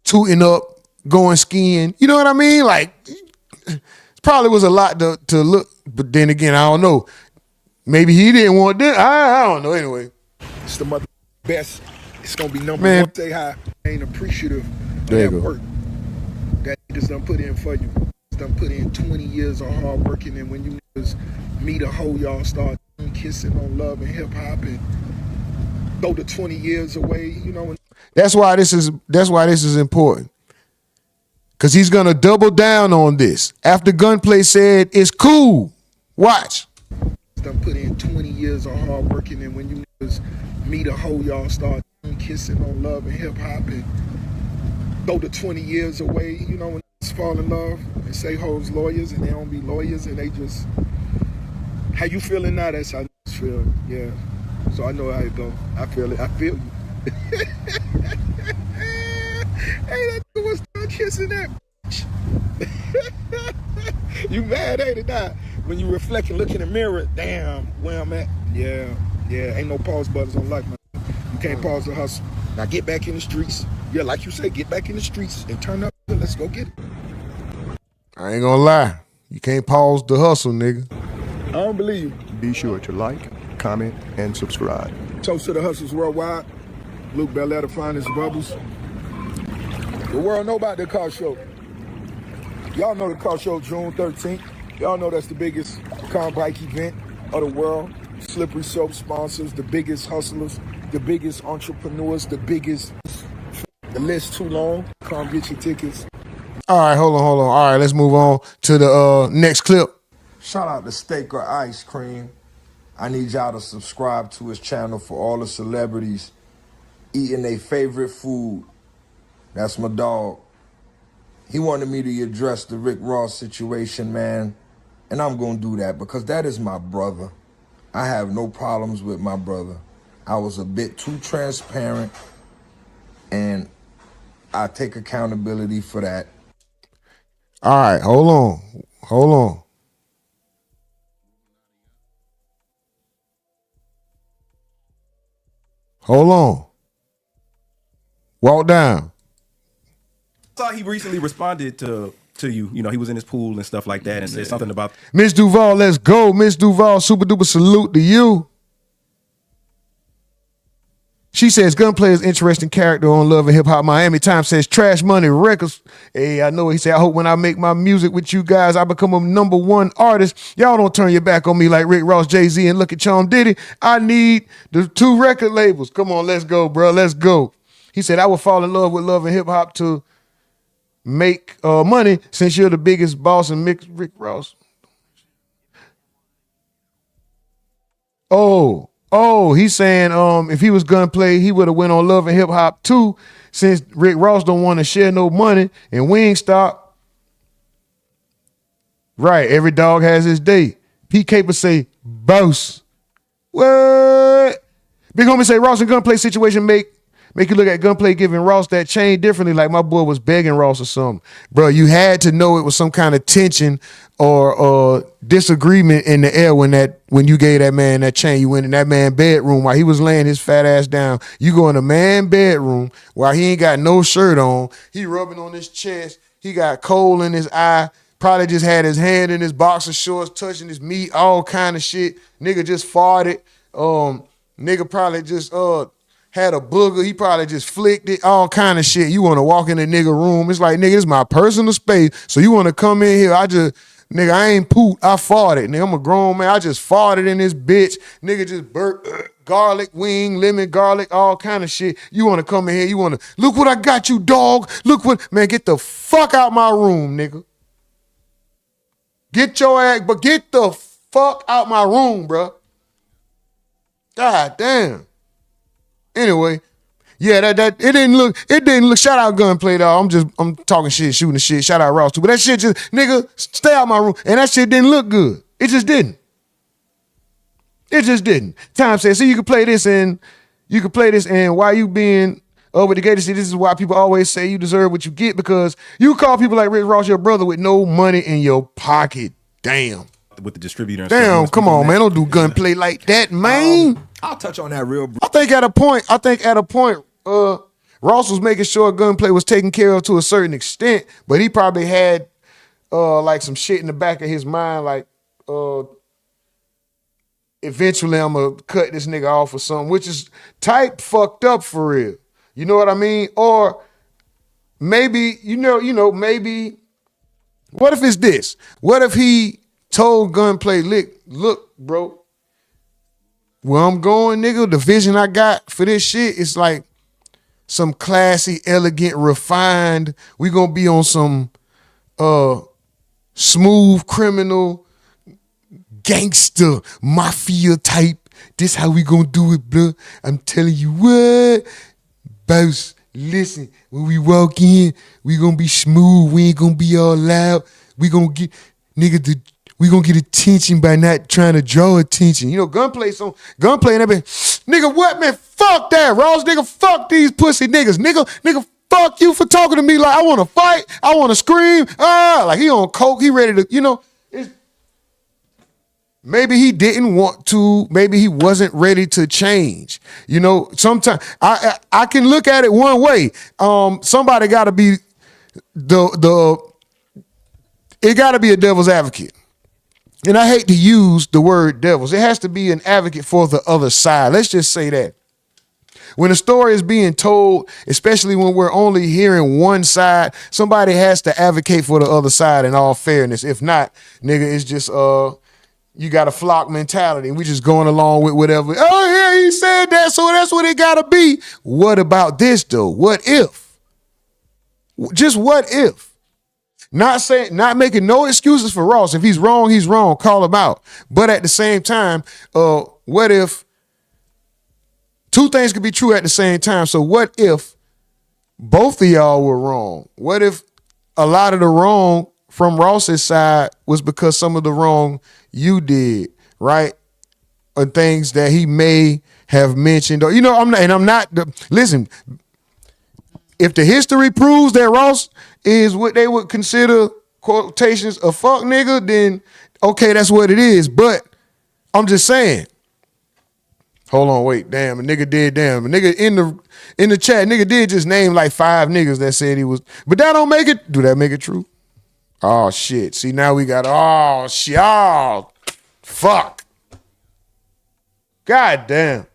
tooting up, going skiing. You know what I mean? Like, it probably was a lot to look, but then again, I don't know. Maybe he didn't want that. I don't know. Anyway. It's the mother best. It's going to be number one. Say hi. I ain't appreciative of that work that niggas done put in for you. Done put in 20 years of hard working, and when you niggas meet a hoe, y'all start kissing on love and hip hop and go to 20 years away, That's why this is important. Cause he's gonna double down on this. After Gunplay said it's cool. Watch. Done put in 20 years of hard working, and when you niggas meet a hoe, y'all start kissing on love and hip hop and go to 20 years away, when niggas fall in love and say hoes lawyers and they don't be lawyers and they just, how you feeling now? That's how niggas feel. Yeah. So I know how it go. I feel it. I feel you. Hey, that nigga was done kissing that bitch. You mad, ain't it not? When you reflect and look in the mirror, damn, where I'm at. Yeah, ain't no pause buttons on life, man. You can't pause the hustle. Now get back in the streets. Yeah, like you say, get back in the streets and turn up. Let's go get it. I ain't gonna lie. You can't pause the hustle, nigga. I don't believe you. Be sure to like, comment, and subscribe. Toast to the hustles worldwide. Luke Belletta, Finest Bubbles. The world know about the car show. Y'all know the car show June 13th. Y'all know that's the biggest car bike event of the world. Slippery Soap sponsors, the biggest hustlers, the biggest entrepreneurs, the biggest. The list too long. Come get your tickets. All right, hold on. All right, let's move on to the next clip. Shout out to Steak or Ice Cream. I need y'all to subscribe to his channel for all the celebrities eating their favorite food. That's my dog. He wanted me to address the Rick Ross situation, man. And I'm going to do that because that is my brother. I have no problems with my brother. I was a bit too transparent, and I take accountability for that. All right, hold on. Hold on. Walk down. I saw he recently responded to you. You know, he was in his pool and stuff like that and said something about Miss Duval, let's go. Miss Duval, super duper salute to you. She says, Gunplay is interesting character on Love and Hip Hop Miami. Time says, Trash Money Records. Hey, I know he said, I hope when I make my music with you guys, I become a #1 artist. Y'all don't turn your back on me like Rick Ross, Jay-Z, and Look at Chom Diddy. I need the 2 record labels. Come on, let's go, bro. Let's go. He said, I would fall in love with Love and Hip Hop to make money since you're the biggest boss and mix Rick Ross. Oh, he's saying if he was Gunplay, he would have went on Love and Hip Hop too, since Rick Ross don't want to share no money and Wingstop. Right, every dog has his day. Pete Caper say, boss. What? Big homie say Ross and Gunplay situation make you look at Gunplay giving Ross that chain differently, like my boy was begging Ross or something. Bro, you had to know it was some kind of tension or disagreement in the air when you gave that man that chain. You went in that man's bedroom while he was laying his fat ass down. You go in the man's bedroom while he ain't got no shirt on. He rubbing on his chest. He got coal in his eye. Probably just had his hand in his boxer shorts, touching his meat, all kind of shit. Nigga just farted. Nigga probably just had a booger. He probably just flicked it, all kind of shit. You want to walk in the nigga room. It's like, nigga, this is my personal space. So you want to come in here. Nigga, I ain't pooped. I farted. Nigga, I'm a grown man. I just farted in this bitch. Nigga just burped garlic, wing, lemon, garlic, all kind of shit. You want to come in here. You want to, look what I got you, dog. Look what, man, get the fuck out my room, nigga. Get your ass, but get the fuck out my room, bro. God damn. Anyway, yeah, it didn't look. Shout out Gunplay, dog. I'm talking shit, shooting the shit. Shout out Ross too, but that shit just, nigga, stay out my room. And that shit didn't look good. It just didn't. Time says, see, you can play this and while you being over the gate, see, this is why people always say you deserve what you get, because you call people like Rick Ross your brother with no money in your pocket. Damn. with the distributor. And damn, stuff. come on, man. Don't do Gunplay like that, man. I'll touch on that real brief. I think at a point, Ross was making sure Gunplay was taken care of to a certain extent, but he probably had like some shit in the back of his mind, like eventually I'm gonna cut this nigga off or something, which is type fucked up for real. You know what I mean? Or maybe, maybe, what if it's this? What if he told Gunplay, look, bro, where I'm going, nigga, the vision I got for this shit is like some classy, elegant, refined. We gonna be on some smooth criminal, gangster, mafia type. This how we gonna do it, bro. I'm telling you what, boss. Listen, when we walk in, we gonna be smooth. We ain't gonna be all loud. We gonna get we gonna get attention by not trying to draw attention. You know, Gunplay and that been, nigga, what, man? Fuck that, Ross, nigga. Fuck these pussy niggas, nigga. Fuck you for talking to me like I want to fight. I want to scream. Like he on coke. He ready to, maybe he didn't want to. Maybe he wasn't ready to change. You know, sometimes I can look at it one way. Somebody got to be it got to be a devil's advocate. And I hate to use the word devils. It has to be an advocate for the other side. Let's just say that. When a story is being told, especially when we're only hearing one side, somebody has to advocate for the other side in all fairness. If not, nigga, it's just you got a flock mentality and we just going along with whatever. Oh yeah, he said that, so that's what it gotta be. What about this though? What if? Just what if? Not making no excuses for Ross. If he's wrong, he's wrong. Call him out. But at the same time, what if two things could be true at the same time? So what if both of y'all were wrong? What if a lot of the wrong from Ross's side was because some of the wrong you did, right? Or things that he may have mentioned, or listen, if the history proves that Ross is what they would consider quotations a fuck nigga, then okay, that's what it is. But I'm just saying. Hold on, wait, damn, a nigga in the chat, nigga did just name like 5 niggas that said he was, but that don't make it, do that make it true? Oh shit, see now we got, oh shit, oh, fuck. God damn.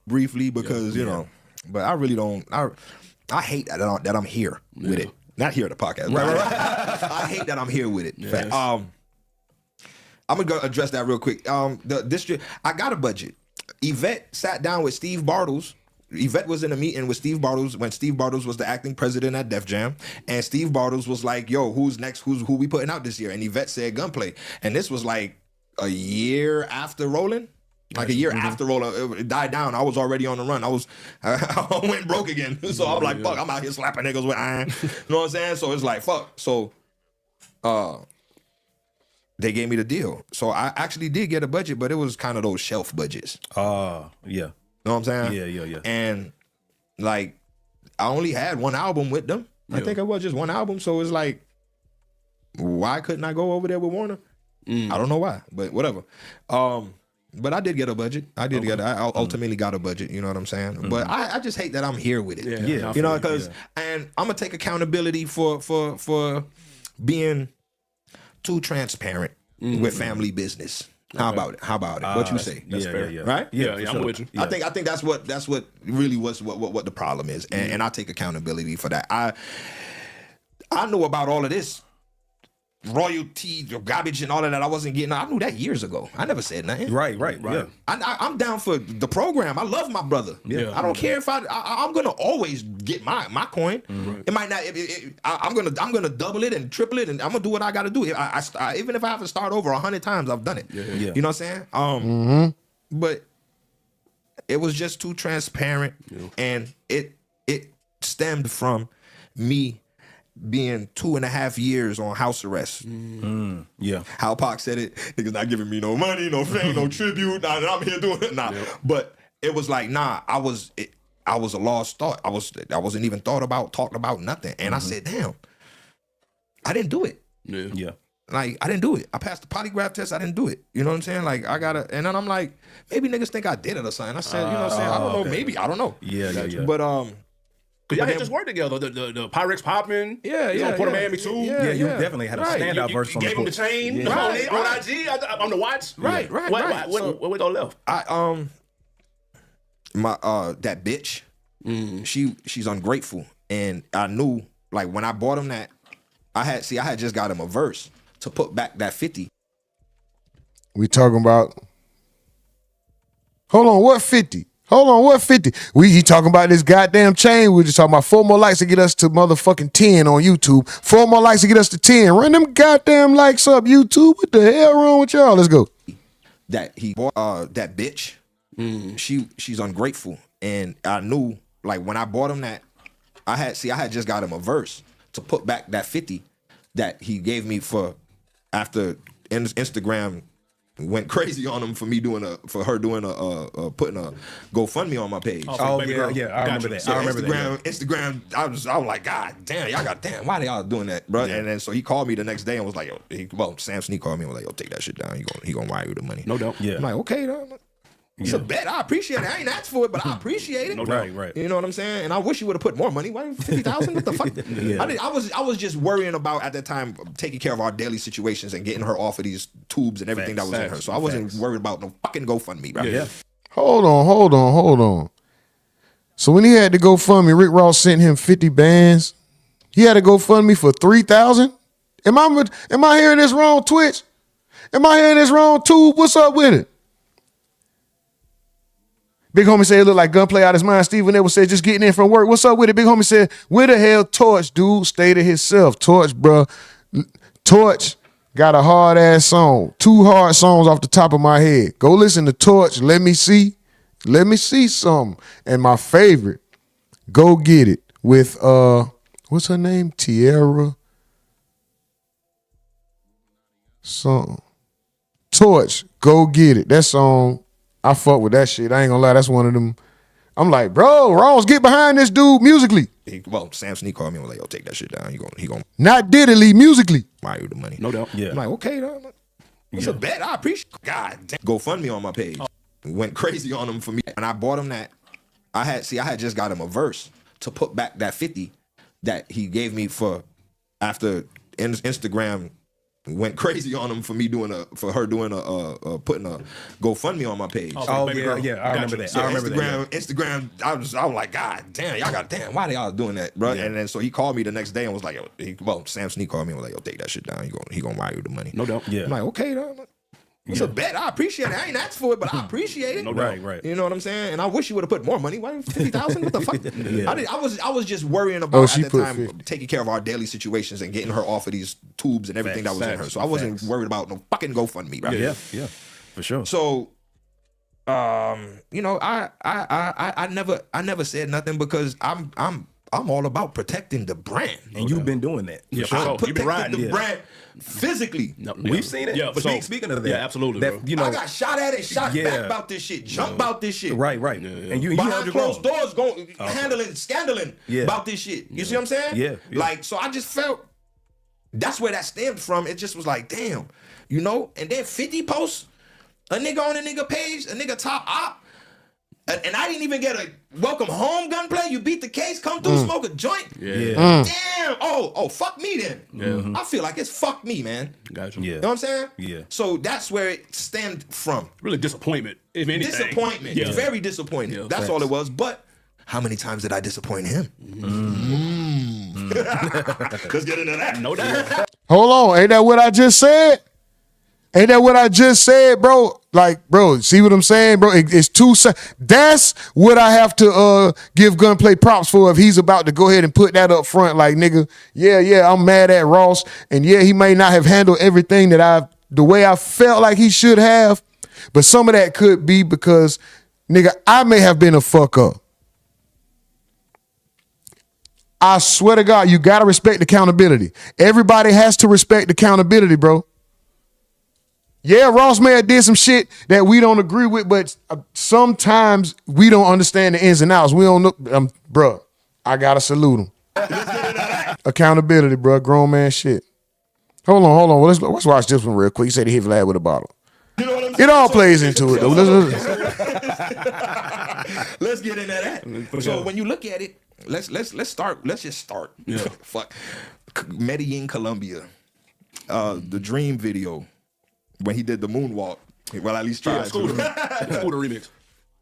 Briefly, because, you know, but I really don't, I hate that I'm here with it. Not here at the podcast. Right. I hate that I'm here with it. Yes. I'm gonna go address that real quick. The district, I got a budget. Yvette sat down with Steve Bartles. Yvette was in a meeting with Steve Bartles when Steve Bartles was the acting president at Def Jam, and Steve Bartles was like, "Yo, who's next? Who we putting out this year?" And Yvette said Gunplay, and this was like a year after Rolling. Like a year after Rolling, it died down. I was already on the run. I went broke again. So I'm like, fuck, I'm out here slapping niggas with iron. You know what I'm saying? So it's like, fuck. So they gave me the deal. So I actually did get a budget, but it was kind of those shelf budgets. Yeah. Know what I'm saying? Yeah. And like, I only had one album with them. I think it was just one album. So it's like, why couldn't I go over there with Warner? I don't know why, but whatever. But I did get a budget. I ultimately got a budget. You know what I'm saying? But I just hate that I'm here with it. Yeah. You know, because and I'm gonna take accountability for being too transparent with family business. How about it? What you say? That's fair. Yeah. Right? Yeah, I'm with you. I think that's what really was what the problem is, and I take accountability for that. I know about all of this royalty, garbage, and all of that. I wasn't getting. I knew that years ago. I never said nothing. Right. Yeah. I'm down for the program. I love my brother. Yeah. I don't care if I'm gonna always get my coin. It might not. I'm gonna double it and triple it, and I'm gonna do what I got to do. Even if I have to start over 100 times, I've done it. Yeah. You know what I'm saying? But it was just too transparent, and it stemmed from me being 2.5 years on house arrest. Yeah. How Pac said it, niggas not giving me no money, no fame, no tribute. Nah, I'm here doing it. Nah. But it was like, I was a lost thought. I wasn't even talked about nothing. And I said, damn, I didn't do it. Yeah. Like, I didn't do it. I passed the polygraph test. I didn't do it. You know what I'm saying? Like, and then I'm like, maybe niggas think I did it or something. I said, you know what I'm saying? I don't know. Maybe. I don't know. Yeah. But, Cause y'all had just worked together. The Pyrex popping. Yeah. Port of Miami too. Yeah, you definitely had a standout verse. You on gave him the chain on IG on the watch. Right. What we go left? I that bitch. She's ungrateful, and I knew, like, when I bought him that, I had just got him a verse to put back that 50. We talking about. Hold on, what 50? What 50? He talking about this goddamn chain. We just talking about 4 more likes to get us to motherfucking 10 on YouTube. 4 more likes to get us to 10. Run them goddamn likes up, YouTube. What the hell wrong with y'all? Let's go. That he bought that bitch. She's ungrateful, and I knew, like, when I bought him that, I had just got him a verse to put back that 50 that he gave me for after Instagram went crazy on him for me putting a GoFundMe on my page. Yeah. I remember that. So Instagram. I was like, God damn, why they all doing that, bro? Yeah. And then so he called me the next day and was like, Sam Sneak called me and was like, yo, take that shit down. He gonna wire you the money. No doubt. Yeah. I'm like, okay, though. It's a bet. I appreciate it. I ain't asked for it, but I appreciate it. No doubt. Right. You know what I'm saying? And I wish you would have put more money. Why 50,000? What the fuck? I was just worrying about, at that time, taking care of our daily situations and getting her off of these tubes and everything that was in her. So I wasn't worried about no fucking GoFundMe, bro. Yeah. Hold on. So when he had to GoFundMe, Rick Ross sent him 50 bands. He had to GoFundMe for 3,000. Am I hearing this wrong, Twitch? Am I hearing this wrong too? What's up with it? Big homie said it looked like Gunplay out his mind. Steven Edwards said just getting in from work. What's up with it? Big homie said, where the hell Torch, dude? Stated himself. Torch, bro. Torch got a hard ass song. 2 hard songs off the top of my head. Go listen to Torch. Let me see. Let me see something. And my favorite, Go Get It with what's her name? Tierra. Something. Torch, Go Get It. That song, I fuck with that shit. I ain't gonna lie, that's one of them. I'm like, bro, Ross, get behind this dude musically. Sam Sneak called me and was like, yo, take that shit down. He gonna not diddly musically. buy you the money. No doubt. I'm like, okay, though. It's a bet. I appreciate it. God damn. GoFundMe on my page. Went crazy on him for me. And I bought him that. I had just got him a verse to put back that 50 that he gave me for after Instagram went crazy on him for me putting a GoFundMe on my page. Oh yeah, I remember that. I remember that. Instagram. I was like, God damn, why they all doing that, bro? Yeah. And then so he called me the next day and was like, Sam Sneak called me and was like, yo, take that shit down. He gonna wire you the money. No doubt. Yeah. I'm like, okay, though. It's a bet. I appreciate it. I ain't asked for it, but I appreciate it. No doubt. Right. You know what I'm saying? And I wish you would have put more money. Why 50,000? What the fuck? Yeah. I was just worrying about she at the put time 50. taking care of our daily situations and getting her off of these tubes and everything that was in her. So I wasn't worried about no fucking GoFundMe, bro. Yeah, for sure. So, you know, I never said nothing because I'm all about protecting the brand. And you've been doing that. Yeah, For for sure. sure. You've been riding the brand physically. No, We've seen it. Yeah, But so, speaking of that, yeah, absolutely, bro. you know, I got shot at it, shot back about this shit, jump about this shit. right. Yeah. And you Behind held your closed ground. doors, going scandaling about this shit. You see what I'm saying? Yeah. Like, so I just felt that's where that stemmed from. It just was like, damn, you know. And then 50 posts, a nigga on a nigga page, a nigga top op. And I didn't even get a welcome home Gunplay. You beat the case, come through, smoke a joint. Yeah. Damn. Oh, fuck me then. Yeah. I feel like it's fuck me, man. Gotcha. Yeah. You know what I'm saying? Yeah. So that's where it stemmed from. Really disappointment, if anything. Disappointment. Yeah. Very disappointed. Yeah, That's all it was. But how many times did I disappoint him? Let's get into that. No doubt. Hold on, ain't that what I just said? Ain't that what I just said, bro? Like, bro, see what I'm saying, bro? It's two sides. That's what I have to give Gunplay props for if he's about to go ahead and put that up front. Like, nigga, yeah, I'm mad at Ross. And yeah, he may not have handled everything the way I felt like he should have. But some of that could be because, nigga, I may have been a fuck up. I swear to God, you gotta respect accountability. Everybody has to respect accountability, bro. Yeah, Ross may have did some shit that we don't agree with, but sometimes we don't understand the ins and outs. We don't know, bro. I gotta salute him. Accountability, bro. Grown man shit. Hold on. Let's watch this one real quick. He said he hit Vlad with a bottle. You know what I'm saying? It all plays into it, though. Let's get into that. So when you look at it, let's start. Let's just start. Yeah. Fuck. Medellin, Colombia. The Dream video. When he did the moonwalk, well, at least tried Scooter. to. Scooter remix.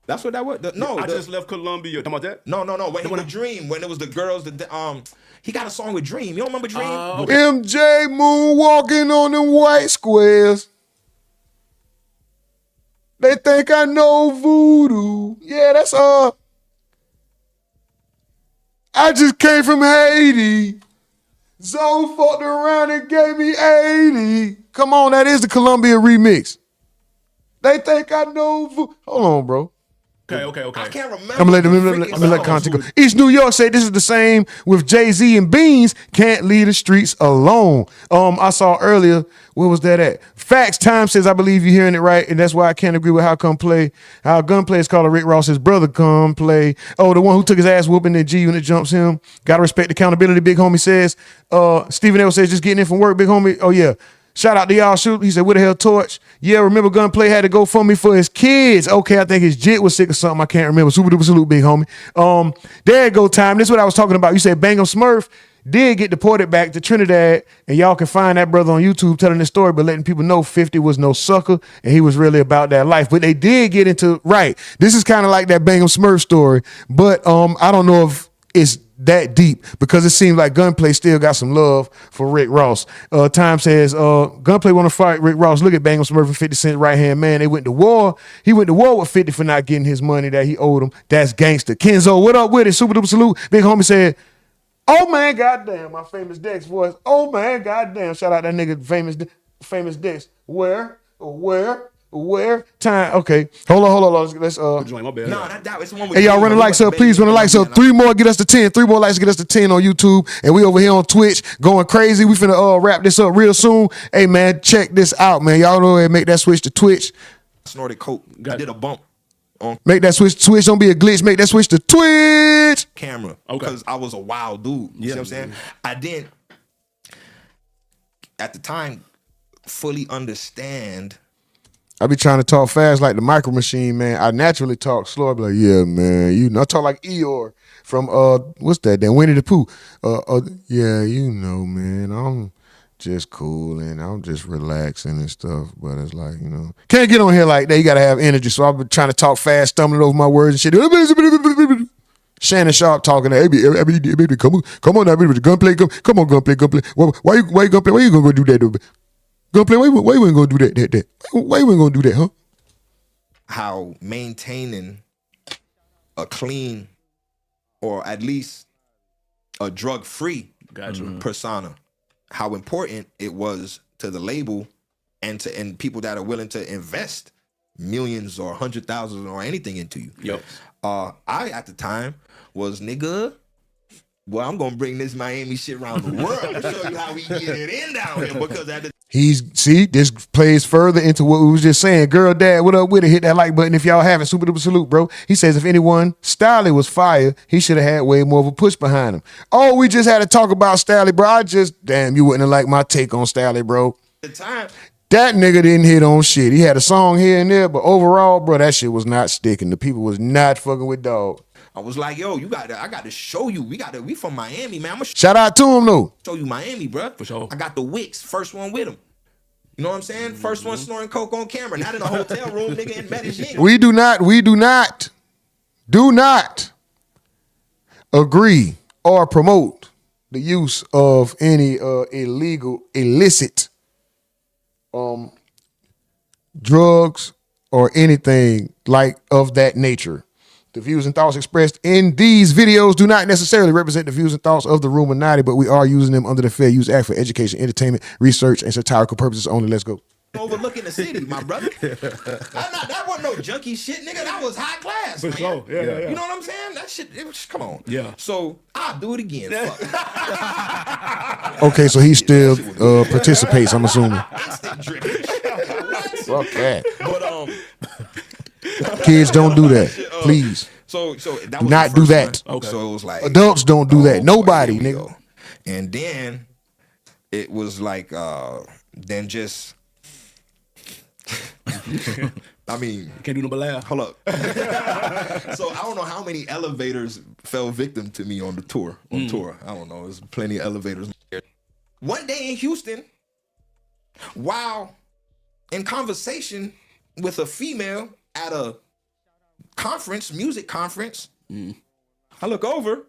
That's what that was. I just left Colombia. Talking about that? No. When he was Dream, when it was the girls, he got a song with Dream. You don't remember Dream? Okay. MJ moonwalking on them white squares. They think I know voodoo. Yeah, that's I just came from Haiti. Zoe fucked around and gave me 80. Come on, that is the Columbia remix. They think I know. Hold on, bro. Okay. I can't remember. I'm gonna let content go. East New York say this is the same with Jay-Z and Beans. Can't leave the streets alone. I saw earlier, where was that at? Facts Time says, I believe you're hearing it right, and that's why I can't agree with how Gunplay is calling Rick Ross's brother Gunplay. Oh, the one who took his ass whooping and G-Unit jumps him. Gotta respect accountability, big homie says. Stephen L says, just getting in from work, big homie. Oh yeah. Shout out to y'all. Shoot. He said, where the hell Torch? Yeah, remember Gunplay had to go for me for his kids. Okay, I think his jit was sick or something. I can't remember. Super duper salute, big homie. There go time. This is what I was talking about. You said Bangum Smurf did get deported back to Trinidad, and y'all can find that brother on YouTube telling this story, but letting people know 50 was no sucker, and he was really about that life. But they did get into, right, this is kind of like that Bangum Smurf story, but I don't know if it's that deep because it seems like Gunplay still got some love for Rick Ross. Time says, Gunplay want to fight Rick Ross. Look at Bang Smurf 50 Cent right-hand man. They went to war. He went to war with 50 for not getting his money that he owed him. That's gangster. Kenzo, what up with it? Super duper salute. Big homie said, oh man, goddamn, my famous Dex voice. Oh man, goddamn. Shout out that nigga famous Dex. Where? Time. Okay. Hold on. Let's My bad. No, it's the one with hey, y'all run the likes up. Please run the likes up. 3 more get us to 10. 3 more likes get us to 10 on YouTube. And we over here on Twitch going crazy. We finna wrap this up real soon. Hey man, check this out, man. Y'all know make that switch to Twitch. Snorted coke. I did a bump on Make that switch to Twitch. Don't be a glitch. Make that switch to Twitch. camera because I was a wild dude. You see what I'm saying? I didn't at the time fully understand. I be trying to talk fast like the Micro Machine, man. I naturally talk slow. I be like, yeah, man. You know, I talk like Eeyore from what's that? Then Winnie the Pooh. Yeah, you know, man. I'm just cool and I'm just relaxing and stuff. But it's like, you know, can't get on here like that. You gotta have energy. So I've been trying to talk fast, stumbling over my words and shit. Shannon Sharp talking. Hey, baby, come on now, baby. Gunplay, come on, Gunplay. Why you Gunplay? Why you gonna do that? Gunplay, why you ain't gonna do that? Why you ain't gonna do that, huh? How maintaining a clean or at least a drug-free persona, how important it was to the label and people that are willing to invest millions or 100,000 or anything into you. Yep. I at the time was nigga. Well, I'm gonna bring this Miami shit around the world to show you how we get it in down here because at the this plays further into what we was just saying. Girl, dad, what up with it? Hit that like button if y'all haven't. Super duper salute, bro. He says if anyone, Stalley was fire, he should have had way more of a push behind him. Oh, we just had to talk about Stalley, bro. Damn, you wouldn't have liked my take on Stalley, bro. At the time, that nigga didn't hit on shit. He had a song here and there, but overall, bro, that shit was not sticking. The people was not fucking with dog. I was like, yo, I got to show you. We from Miami, man. I'm gonna Shout out to him though. show you Miami, bro. For sure. I got the Wicks, first one with him. You know what I'm saying? First one snoring coke on camera, not in a hotel room, nigga, in Medellin. We do not agree or promote the use of any illicit drugs or anything like of that nature. The views and thoughts expressed in these videos do not necessarily represent the views and thoughts of the RUMORNATI, but we are using them under the Fair Use Act for education, entertainment, research, and satirical purposes only. Let's go. Overlooking the city, my brother. That wasn't no junkie shit, nigga. That was high class, man. sure. Yeah. You know what I'm saying? That shit, come on. Yeah. So I'll do it again. Fuck. Okay, so he still participates, I'm assuming. Instant drink. Fuck that. But Kids, don't do that, please. So that Do was not the do first that. one. Okay. So it was like Adults don't do that. Nobody, here we nigga. go. And then it was like then just I mean, Can't do no but laugh. hold up. So I don't know how many elevators fell victim to me on the tour. I don't know. There's plenty of elevators. One day in Houston, while in conversation with a female at a conference, music conference, I look over,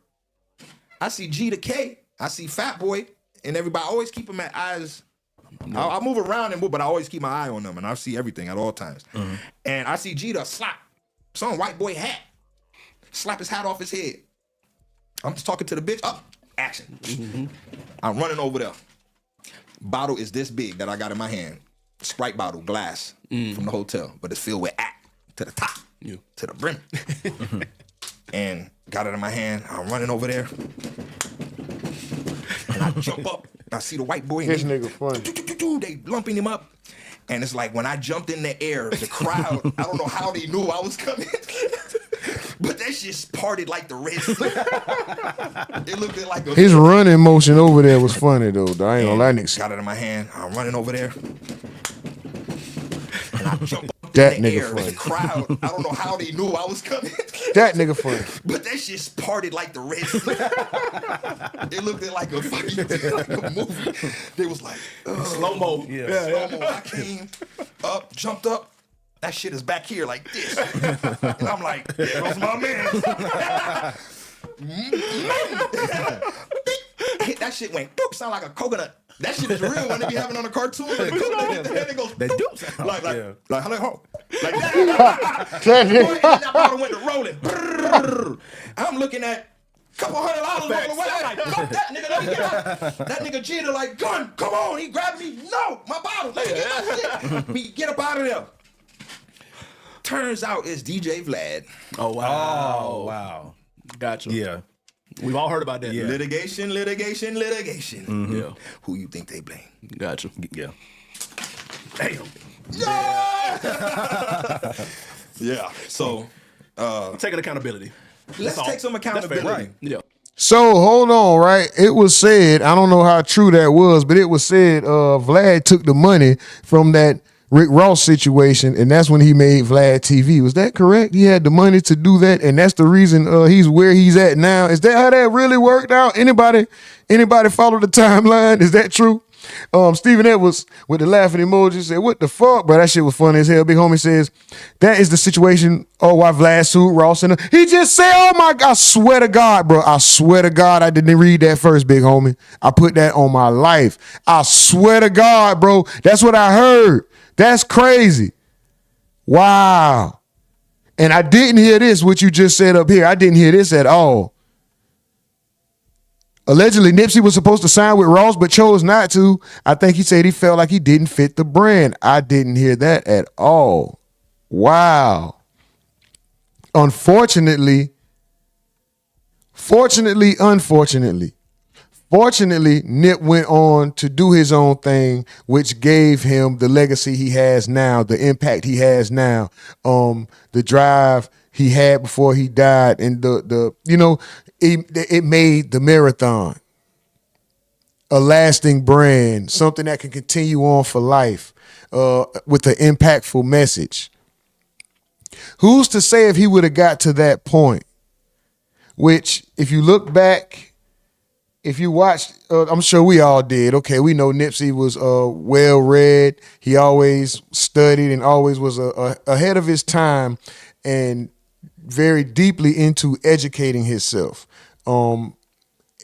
I see G to K, I see Fat Boy, and everybody. I always keep them at eyes. I move around and move, but I always keep my eye on them, and I see everything at all times. And I see G to slap some white boy hat, slap his hat off his head. I'm just talking to the bitch. Up, action. I'm running over there. Bottle is this big that I got in my hand. Sprite bottle, glass from the hotel, but it's filled with act to the top, to the brim. And got it in my hand. I'm running over there, and I jump up. I see the white boy. This nigga funny. They lumping him up, and it's like when I jumped in the air, the crowd. I don't know how they knew I was coming, but that shit parted like the Red Sea. It looked like a His running motion over there was funny though. I ain't gonna lie, nigga. Got it in my hand. I'm running over there, and I jump up That in the nigga air. funny. The crowd. I don't know how they knew I was coming. That nigga funny. But that shit parted like the Red Sea. It looked like a fucking like a movie. They was like Slow mo. slow mo. I came up, jumped up. That shit is back here like this, and I'm like, "Those my man." That shit went boop, sound like a coconut. That shit is real when they be having on the cartoon. The coconut, the head, it goes boop. Like how they hold. Like that. That bottle went to rolling. Brrr. I'm looking at couple $100 rolling away. I'm like, fuck that nigga, let me get out. That nigga Jeter like, gun, come on. He grabbed me. No, my bottle. Let me get my shit. We get up out of there. Turns out it's DJ Vlad. Oh, wow. Oh, wow. Gotcha. Yeah. We've all heard about that. Yeah. Litigation. Mm-hmm. Yeah. Who you think they blame? Gotcha. Yeah. Damn. Yeah. So, taking accountability. let's take some accountability. Right. Yeah. So hold on, right? It was said, I don't know how true that was, but it was said Vlad took the money from that Rick Ross situation, and that's when he made Vlad TV. Was that correct? He had the money to do that, and that's the reason he's where he's at now. Is that how that really worked out? Anybody follow the timeline? Is that true? Stephen Edwards with the laughing emoji said, "What the fuck?" Bro, that shit was funny as hell. Big homie says, "That is the situation. Oh, why Vlad sued Ross and he just said, oh my God, I swear to God, bro. I swear to God, I didn't read that first, big homie. I put that on my life. I swear to God, bro. That's what I heard. That's crazy. Wow. And I didn't hear this, what you just said up here. I didn't hear this at all. Allegedly, Nipsey was supposed to sign with Ross, but chose not to. I think he said he felt like he didn't fit the brand. I didn't hear that at all. Wow. Unfortunately, fortunately, Nip went on to do his own thing, which gave him the legacy he has now, the impact he has now, the drive he had before he died, and it made the marathon a lasting brand, something that can continue on for life, with an impactful message. Who's to say if he would have got to that point? Which, if you look back, if you watched, I'm sure we all did. Okay, we know Nipsey was well-read. He always studied and always was ahead of his time and very deeply into educating himself and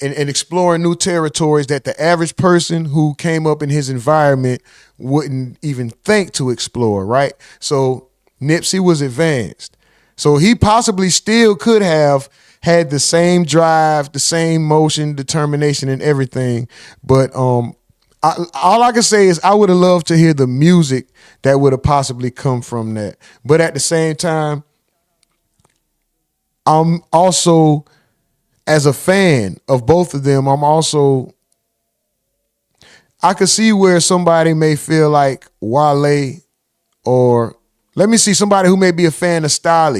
exploring new territories that the average person who came up in his environment wouldn't even think to explore, right? So Nipsey was advanced. So he possibly still could have had the same drive, the same motion, determination, and everything. But all I can say is I would have loved to hear the music that would have possibly come from that. But at the same time, I'm also, as a fan of both of them, I could see where somebody may feel like Wale, or let me see, somebody who may be a fan of Style,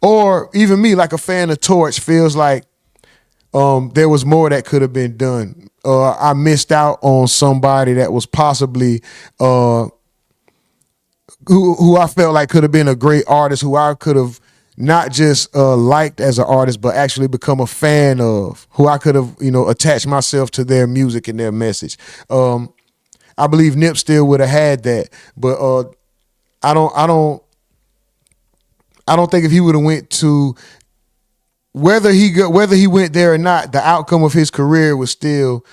or even me, like a fan of Torch, feels like there was more that could have been done. I missed out on somebody that was possibly who I felt like could have been a great artist, who I could have not just liked as an artist, but actually become a fan of, who I could have, attached myself to their music and their message. I believe Nip still would have had that, but I don't think if he would have went to, whether he went there or not, the outcome of his career was still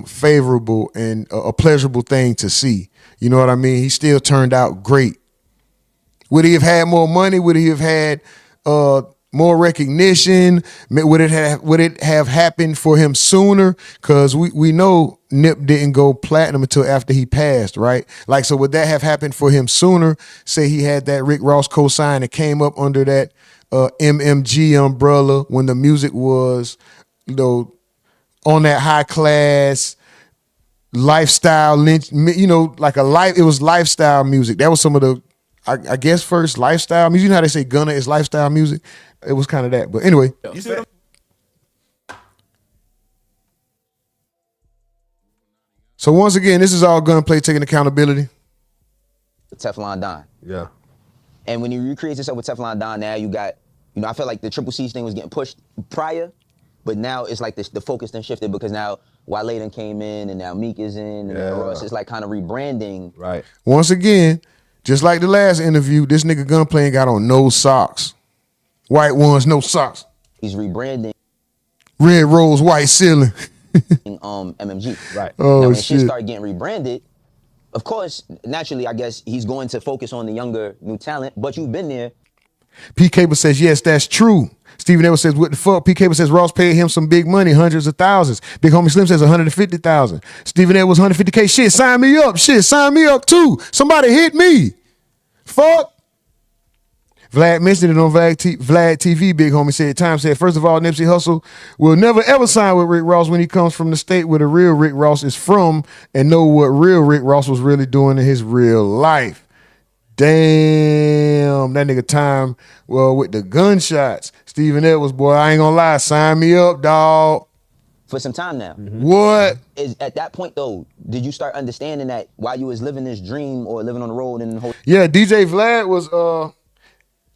favorable and a pleasurable thing to see. You know what I mean? He still turned out great. Would he have had more money? Would he have had more recognition? Would it have happened for him sooner? Because we know Nip didn't go platinum until after he passed, right? Like, so would that have happened for him sooner? Say he had that Rick Ross cosign and came up under that MMG umbrella when the music was, on that high class lifestyle, it was lifestyle music. That was some of the, I guess, first lifestyle music. You know how they say Gunna is lifestyle music? It was kind of that. But anyway. So once again, this is all Gunplay taking accountability. Teflon Don. Yeah. And when you recreate yourself with Teflon Don, now you got, I feel like the Triple C thing was getting pushed prior, but now it's like the focus then shifted because now Wale done came in and now Meek is in and Ross is like kind of rebranding. Right. Once again, just like the last interview, this nigga Gunplay ain't got on no socks. White ones, no socks. he's rebranding Red rose, white ceiling. MMG. Right. Oh, now, when shit. shit started getting rebranded, of course, naturally, I guess he's going to focus on the younger, new talent, but you've been there. P. Cable says, yes, that's true. Stephen Edwards says, what the fuck? P. Cable says, Ross paid him some big money, hundreds of thousands. Big Homie Slim says 150,000. Stephen Edwards, 150K. Shit, sign me up. Shit, sign me up too. Somebody hit me. Fuck. Vlad mentioned it on Vlad TV. Big Homie said, Time said, first of all, Nipsey Hussle will never ever sign with Rick Ross when he comes from the state where the real Rick Ross is from and know what real Rick Ross was really doing in his real life. Damn, that nigga Time, well, with the gunshots. Stephen Edwards, boy, I ain't gonna lie, sign me up, dog. For some time now. What? Is at that point though, did you start understanding that while you was living this dream or living on the road and the whole Yeah, DJ Vlad was,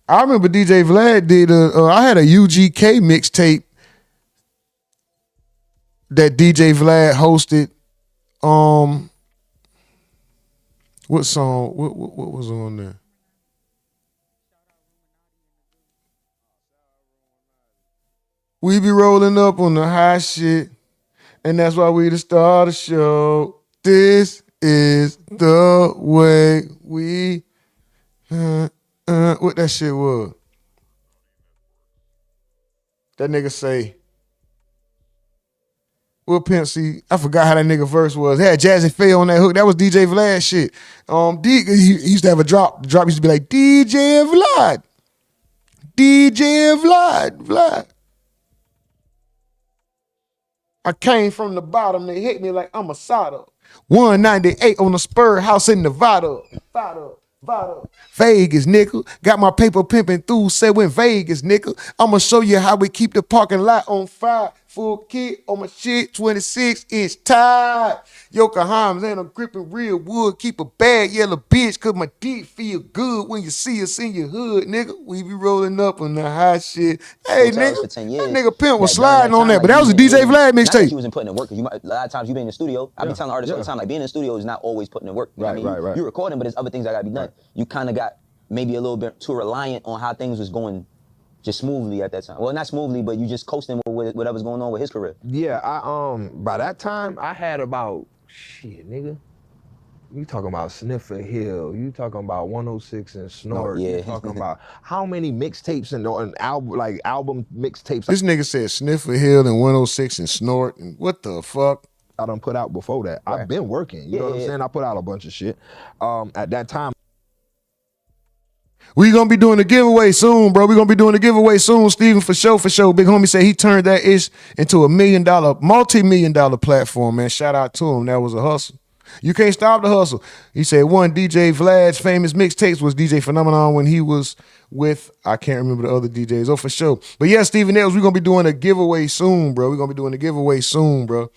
I remember DJ Vlad did, I had a UGK mixtape that DJ Vlad hosted. What song? What was on there? We be rolling up on the high shit, and that's why we the star of the show. This is the way we. What that shit was? That nigga say. Well, Pimp C, I forgot how that nigga verse was. They had Jazzy Faye on that hook. That was DJ Vlad shit. He used to have a drop. The drop used to be like, DJ Vlad. DJ Vlad. I came from the bottom. They hit me like I'm a soda. 198 on the Spur house in Nevada. Vegas, nigga. Got my paper pimping through. Said when Vegas, nigga. I'ma show you how we keep the parking lot on fire. Full kit on my shit, 26-inch tire. Yokohamas and I'm gripping real wood. Keep a bad yellow bitch, cause my dick feel good when you see us in your hood, nigga. We be rolling up on the hot shit. Hey, nigga, for 10 years, that nigga Pimp was that during sliding on that, time, but like, that was a you DJ been- Vlad Not that mixtape. you wasn't putting in work, because a lot of times you be in the studio. I be telling artists all the time, like being in the studio is not always putting in work. You know what I mean? Right. You're recording, but there's other things that gotta be done. You kind of got maybe a little bit too reliant on how things was going just smoothly at that time. Well, not smoothly, but you just coasting with whatever's going on with his career. Yeah, I by that time I had about shit, nigga. You talking about Sniffer Hill? You talking about 106 and Snort? Yeah. You talking about how many mixtapes and album mixtapes? This nigga said Sniffer Hill and 106 and Snort and what the fuck? I done put out before that. Right. I've been working. You know what I'm saying? I put out a bunch of shit. At that time. We gonna be doing a giveaway soon, bro. We gonna be doing a giveaway soon, Steven, for sure. Big Homie said he turned that ish into $1 million, multi-million-dollar platform, man. Shout out to him. That was a hustle. You can't stop the hustle. He said one DJ Vlad's famous mixtapes was DJ Phenomenon when he was with, I can't remember the other DJs. Oh, for sure. But yeah, Steven Edwards, we're gonna be doing a giveaway soon, bro. We're gonna be doing a giveaway soon, bro.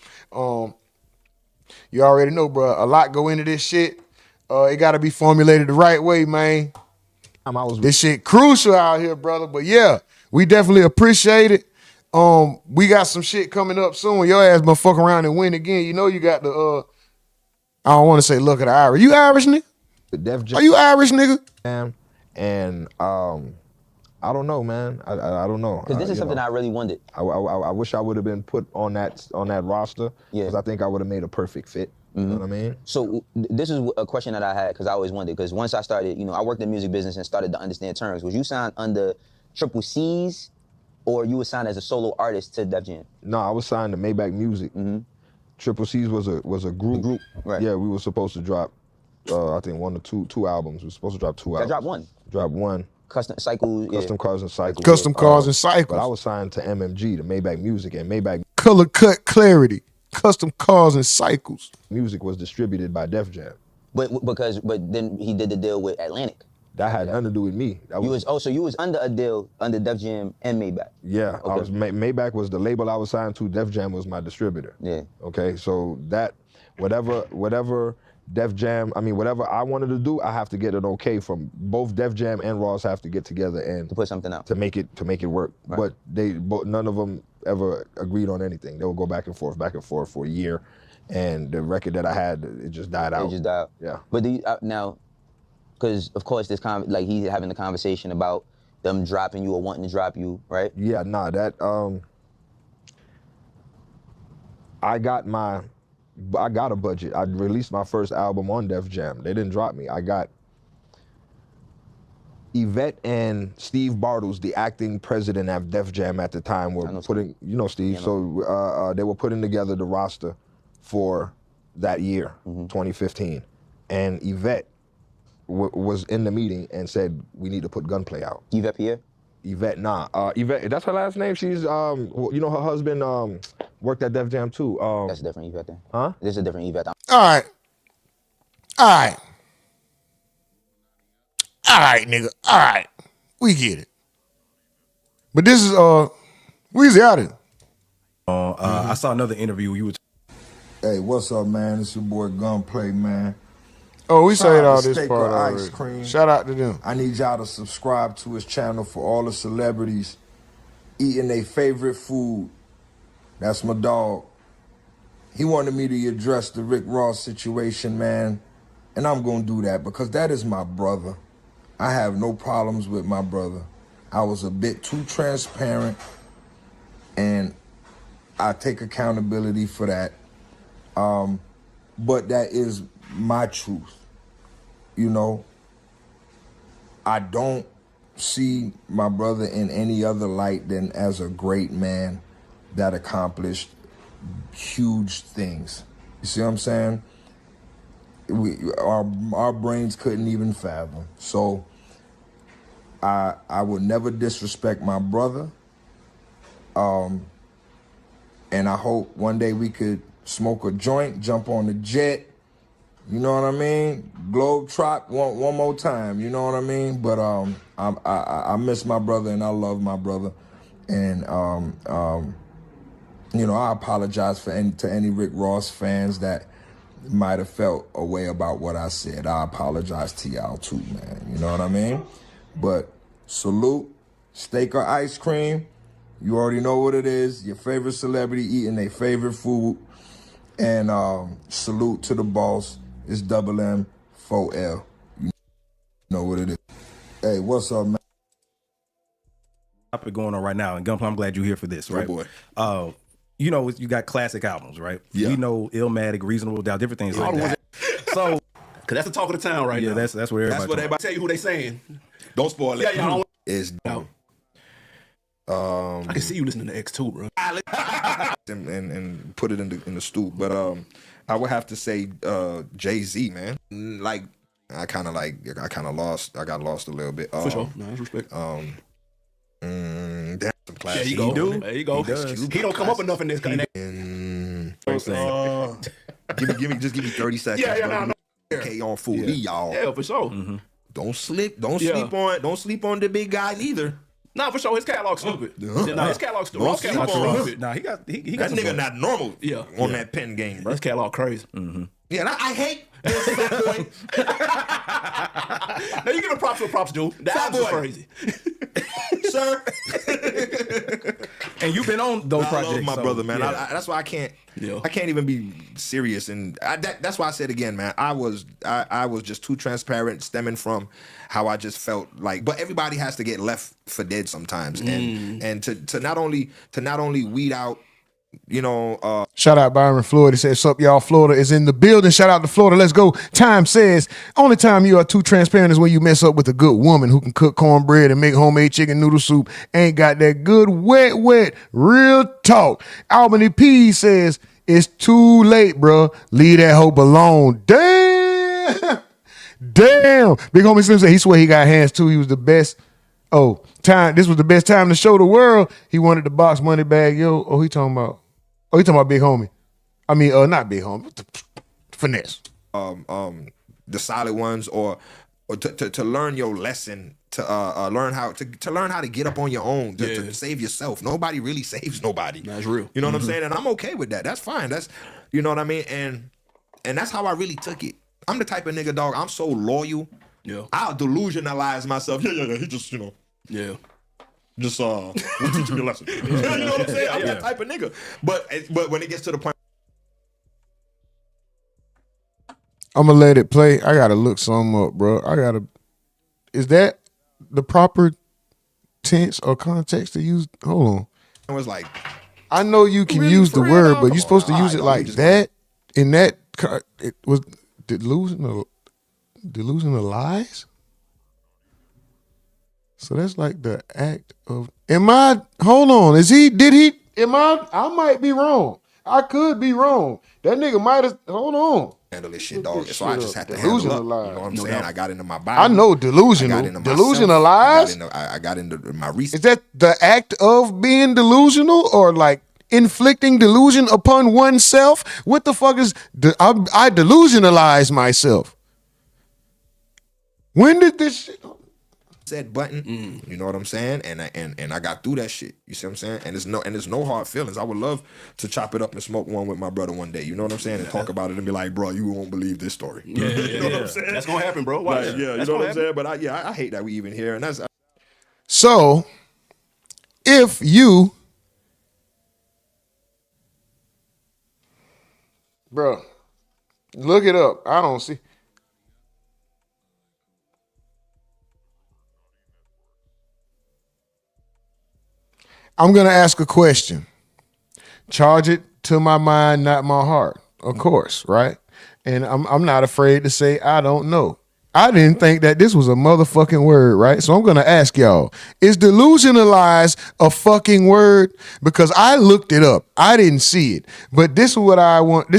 You already know, bro. A lot go into this shit. It gotta be formulated the right way, man. This shit crucial out here, brother. But yeah, we definitely appreciate it. We got some shit coming up soon. Your ass gonna fuck around and win again. You know you got the I don't want to say look at the Irish. You Irish, nigga? Are you Irish, nigga? And I don't know, man. I don't know. Because this is something I really wanted. I wish I would have been put on that roster. Yeah. Because I think I would have made a perfect fit. You know what I mean? So this is a question that I had, because I always wondered, because once I started, I worked in the music business and started to understand terms. Was you signed under Triple C's, or you were signed as a solo artist to Def Jam? No, I was signed to Mayback Music. Triple C's was a group. Right. Yeah, we were supposed to drop, I think 1 or 2 albums. We were supposed to drop 2 albums. Drop one. Drop one. Custom Cycles. Custom Cars and Cycles. Custom Cars and Cycles. But I was signed to MMG, to Mayback Music, and Mayback Color Cut Clarity. Custom Cars and Cycles. Music was distributed by Def Jam. But then he did the deal with Atlantic. That had nothing to do with me. So you was under a deal under Def Jam and Mayback. Yeah, Okay. I was Mayback was the label I was signed to. Def Jam was my distributor. Yeah. Okay, so that whatever Def Jam, whatever I wanted to do, I have to get an okay from both Def Jam and Ross have to get together and to put something out to make it work. Right. But none of them ever agreed on anything. They would go back and forth for a year, and the record that I had, it just died out. It just died out. Yeah. But now, because of course this he's having the conversation about them dropping you or wanting to drop you, right? Yeah, nah, that I got a budget. I released my first album on Def Jam. They didn't drop me. I got Yvette and Steve Bartles, the acting president of Def Jam at the time, were putting, you know Steve, Yeah, so they were putting together the roster for that year, 2015. And Yvette was in the meeting and said, we need to put Gunplay out. Yvette Pierre? Yvette, nah. Yvette, that's her last name. She's, you know, her husband worked at Def Jam too. That's a different Yvette then. Huh? This is a different Yvette. All right. All right, nigga. All right. We get it. But this is Weezy out here. I saw another interview. You were Hey, what's up, man? It's your boy Gunplay, man. Oh, we Shout said out all to this Steak part or Ice already. Cream. Shout out to them. I need y'all to subscribe to his channel for all the celebrities eating their favorite food. That's my dog. He wanted me to address the Rick Ross situation, man. And I'm going to do that because that is my brother. I have no problems with my brother. I was a bit too transparent, and I take accountability for that. But that is my truth. You know, I don't see my brother in any other light than as a great man that accomplished huge things. You see what I'm saying? Our brains couldn't even fathom. So I would never disrespect my brother. And I hope one day we could smoke a joint, jump on the jet. You know what I mean? Globe trot one more time. You know what I mean? But I miss my brother and I love my brother. And you know, I apologize to any Rick Ross fans that might have felt a way about what I said. I apologize to y'all too, man. You know what I mean? But salute, steak or ice cream. You already know what it is. Your favorite celebrity eating their favorite food. And salute to the boss. It's Double M, 4L. You know what it is. Hey, what's up, man? topic going on right now, and Gunplay, I'm glad you're here for this, right? boy. You know, you got classic albums, right? Yeah. We know Illmatic, Reasonable Doubt, different things like that. So, Cause that's the talk of the town right now. That's where everybody. That's what everybody tell you who they saying. Don't spoil it. Yeah, y'all. Is I can see you listening to X2, bro. and put it in the stoop. But I would have to say Jay-Z, man. Like I got lost a little bit. For sure. No, that's respect. Damn, some classic. There you go. There you go. He don't come up enough in this kind give me 30 seconds. Yeah. Okay, on food, y'all. Yeah, for sure. Mm-hmm. Don't sleep on the big guy neither. Nah, for sure. His catalog's stupid. Nah, his catalog's stupid. His catalog's stupid. Nah, he got that nigga not normal. Yeah, on that pen game, bro. His catalog crazy. Mm-hmm. Yeah, and I hate this fat boy. Now you give him props for props, dude. The album's crazy. Sir. And you've been on those projects. I love my brother, man. Yeah. That's why I can't even be serious. And that's why I said again, man, I was just too transparent, stemming from how I just felt like. But everybody has to get left for dead sometimes, and to not only weed out. You know, shout out Byron Floyd. He says, "Sup, y'all? Florida is in the building. Shout out to Florida. Let's go." Time says, "Only time you are too transparent is when you mess up with a good woman who can cook cornbread and make homemade chicken noodle soup. Ain't got that good wet real talk." Albany P says, "It's too late, bro. Leave that hope alone." Damn. Big homie Slim said he swear he got hands too. He was the best. This was the best time to show the world. He wanted the box money bag, yo. He talking about Big Homie. I mean, not Big Homie, Finesse. The solid ones, or to learn your lesson, to learn how to get up on your own, to save yourself. Nobody really saves nobody. That's real. You know what I'm saying? And I'm okay with that. That's fine. That's, you know what I mean? And that's how I really took it. I'm the type of nigga, dog. I'm so loyal. Yeah. I'll delusionalize myself. Yeah. He just, you know. Yeah. Just we'll teach you a lesson. You know what I'm saying? I'm that type of nigga. But when it gets to the point, I'm gonna let it play. I gotta look something up, bro. Is that the proper tense or context to use? Hold on. It was like, I know you can Really, use for the real, word, dog? but Come you're supposed to on. use it All right, like dog, that. In that, it was delusionalize. So that's like the act of. Hold on. I might be wrong. I could be wrong. That nigga might have. Hold on. handle this shit, dog. this So I shit just up. had to handle up. Delusionalized. You know what I'm No saying? doubt. I got into my Bible. I know delusional. I got into myself. Delusionalized. I got into my research. Is that the act of being delusional or like inflicting delusion upon oneself? What the fuck is I delusionalize myself? When did this shit? Said button, you know what I'm saying, and I got through that shit. You see what I'm saying? And there's no hard feelings. I would love to chop it up and smoke one with my brother one day. You know what I'm saying? And talk about it and be like, bro, you won't believe this story. Yeah, you know what I'm saying? That's gonna happen, bro. Watch. Like, yeah, you know what I'm saying? But I hate that we even here, and that's. So, if you, bro, look it up. I don't see. I'm going to ask a question. Charge it to my mind, not my heart. Of course, right? And I'm not afraid to say I don't know. I didn't think that this was a motherfucking word, right? So I'm going to ask y'all, is delusionalize a fucking word? Because I looked it up. I didn't see it. But this is what I want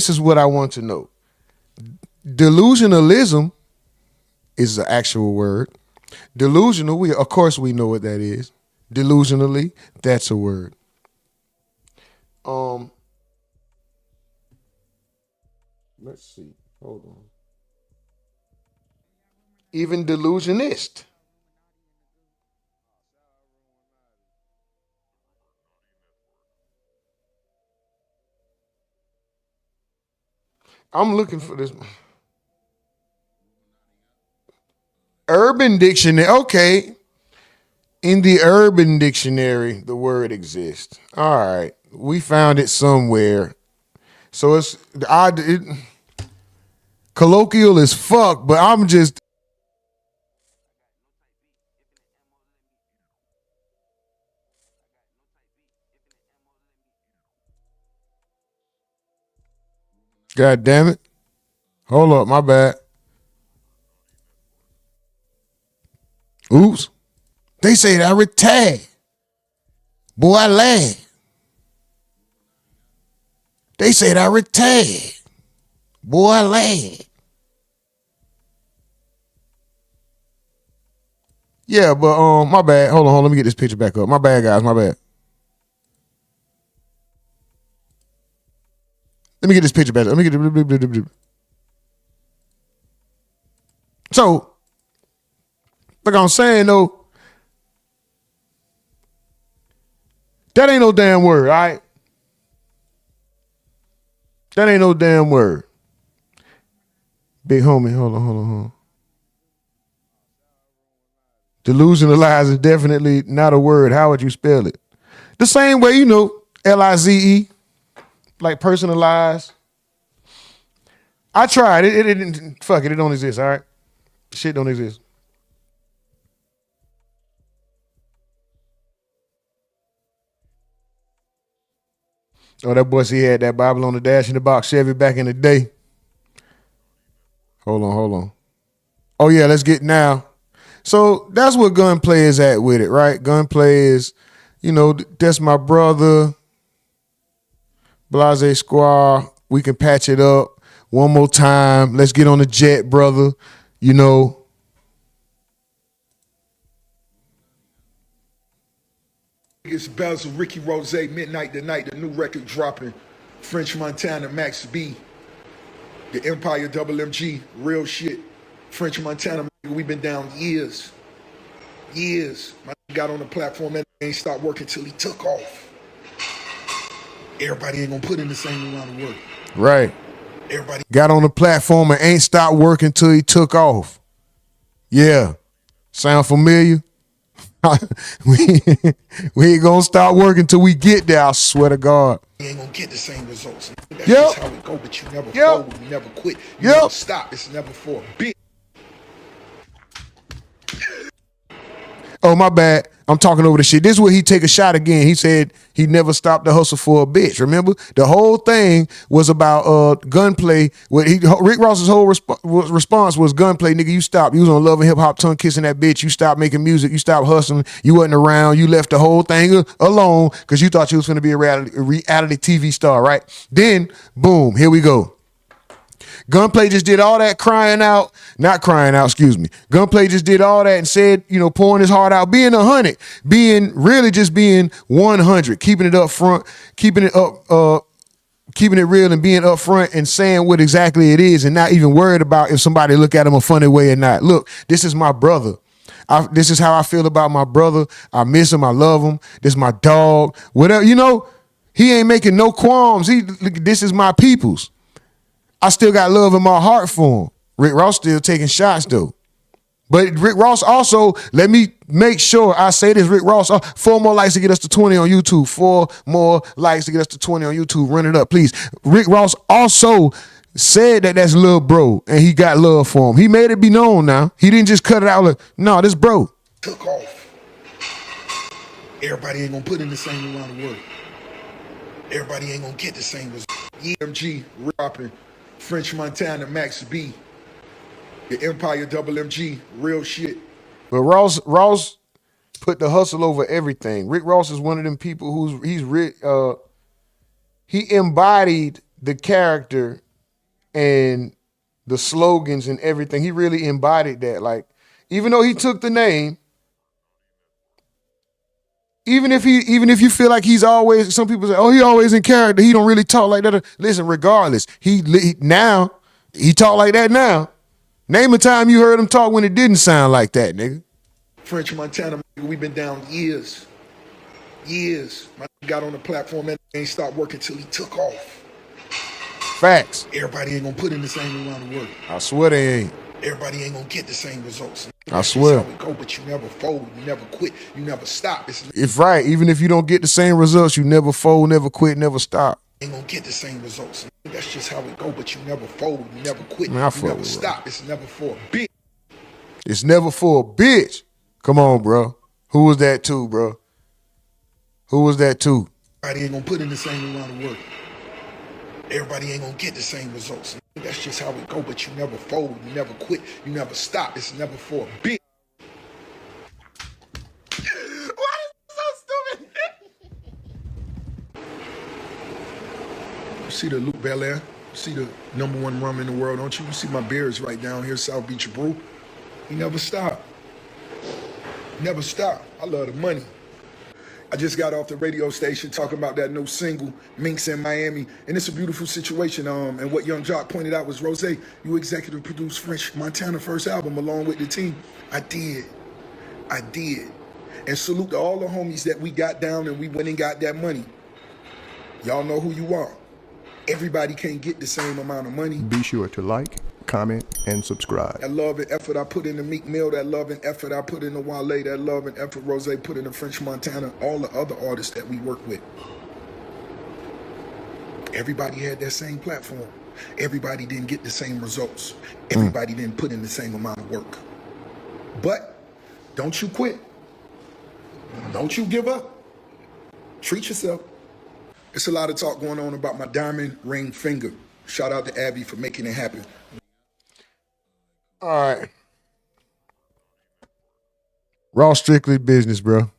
to know. Delusionalism is an actual word. Delusional, of course we know what that is. Delusionally, that's a word. Let's see. Hold on. Even delusionist. I'm looking for this. Urban Dictionary. Okay. In the Urban Dictionary, the word exists. All right. We found it somewhere. So it's colloquial as fuck, but I'm just. God damn it. Hold up, my bad. Oops. They say I retired. Boy, I lied. They said I retired. Boy, I lied. Yeah, but my bad. Hold on, let me get this picture back up. My bad, guys, my bad. Let me get this picture back up. So, like I'm saying though, that ain't no damn word, all right? That ain't no damn word. Big homie, hold on. Delusionalize is definitely not a word. How would you spell it? The same way, Lize, like personalized. I tried. It didn't, fuck it, it don't exist, all right? Shit don't exist. Oh, that boy, he had that Bible on the dash in the box Chevy back in the day. Hold on. Oh, yeah, let's get now. So that's what Gunplay is at with it, right? Gunplay is, that's my brother. Blase Squad. We can patch it up one more time. Let's get on the jet, brother. It's Basil, Ricky Rose, Midnight Tonight, the new record dropping. French Montana, Max B, the Empire Double MG, real shit. French Montana, we've been down years. My got on the platform and ain't stopped working till he took off. Everybody ain't gonna put in the same amount of work. Right. Everybody got on the platform and ain't stopped working till he took off. Yeah. Sound familiar? we ain't gonna stop working till we get there, I swear to God. You ain't gonna get the same results. That's just how it go, but you never fold, you never quit, you never stop. It's never for a bit. Oh, my bad. I'm talking over the shit. This is where he take a shot again. He said he never stopped the hustle for a bitch. Remember? The whole thing was about Gunplay. Rick Ross's whole response was Gunplay, nigga, you stopped. You was on Love and Hip Hop, tongue kissing that bitch. You stopped making music. You stopped hustling. You wasn't around. You left the whole thing alone because you thought you was going to be a reality TV star, right? Then, boom, here we go. Gunplay just did all that Gunplay just did all that and said, pouring his heart out, being 100, being 100, keeping it up front, keeping it real and being up front and saying what exactly it is and not even worried about if somebody look at him a funny way or not. Look, this is my brother. This is how I feel about my brother. I miss him. I love him. This is my dog. Whatever, he ain't making no qualms. This is my people's. I still got love in my heart for him. Rick Ross still taking shots though. But Rick Ross also, let me make sure I say this, Rick Ross, 4 more likes to get us to 20 on YouTube. 4 more likes to get us to 20 on YouTube. Run it up, please. Rick Ross also said that that's little bro and he got love for him. He made it be known now. He didn't just cut it out like, no, this bro. Took off. Everybody ain't gonna put in the same amount of work. Everybody ain't gonna get the same result. EMG, rapping. French Montana, Max B, the Empire Double MG, real shit. But Ross put the hustle over everything. Rick Ross is one of them people he embodied the character and the slogans and everything. He really embodied that. Like, even though he took the name, even if you feel like he's always, some people say, oh, he always in character, he don't really talk like that. Listen, regardless, he talk like that now. Name a time you heard him talk when it didn't sound like that, nigga. French Montana, we've been down years. My got on the platform and ain't stopped working till he took off. Facts. Everybody ain't gonna put in the same amount of work. I swear they ain't. Everybody ain't gonna get the same results. I swear. That's how we go, but you never fold, you never quit, you never stop. It's right. Even if you don't get the same results, you never fold, never quit, never stop. Ain't gonna get the same results. That's just how we go, but you never fold, you never quit, Man, you never stop. It's never for a bitch. It's never for a bitch. Come on, bro. Who was that too, bro? Who was that too? Everybody ain't gonna put in the same amount of work. Everybody ain't gonna get the same results. That's just how we go, but you never fold, you never quit, you never stop. It's never for a bitch. Why is it so stupid? You see the Luke Belair? You see the #1 rum in the world, don't you? You see my beers right down here, South Beach Brew. He never stop. Never stop. I love the money. I just got off the radio station talking about that new single, Minx in Miami, and it's a beautiful situation. And what Young Jock pointed out was, Rose, you executive produced French Montana first album along with the team. I did. And salute to all the homies that we got down and we went and got that money. Y'all know who you are. Everybody can't get the same amount of money. Be sure to like, comment, and subscribe. That love and effort I put in the Meek Mill, that love and effort I put in the Wale, that love and effort Rose put in the French Montana, all the other artists that we work with. Everybody had that same platform. Everybody didn't get the same results. Everybody didn't put in the same amount of work. But don't you quit. Don't you give up. Treat yourself. It's a lot of talk going on about my diamond ring finger. Shout out to Abby for making it happen. All right. Raw strictly business, bro.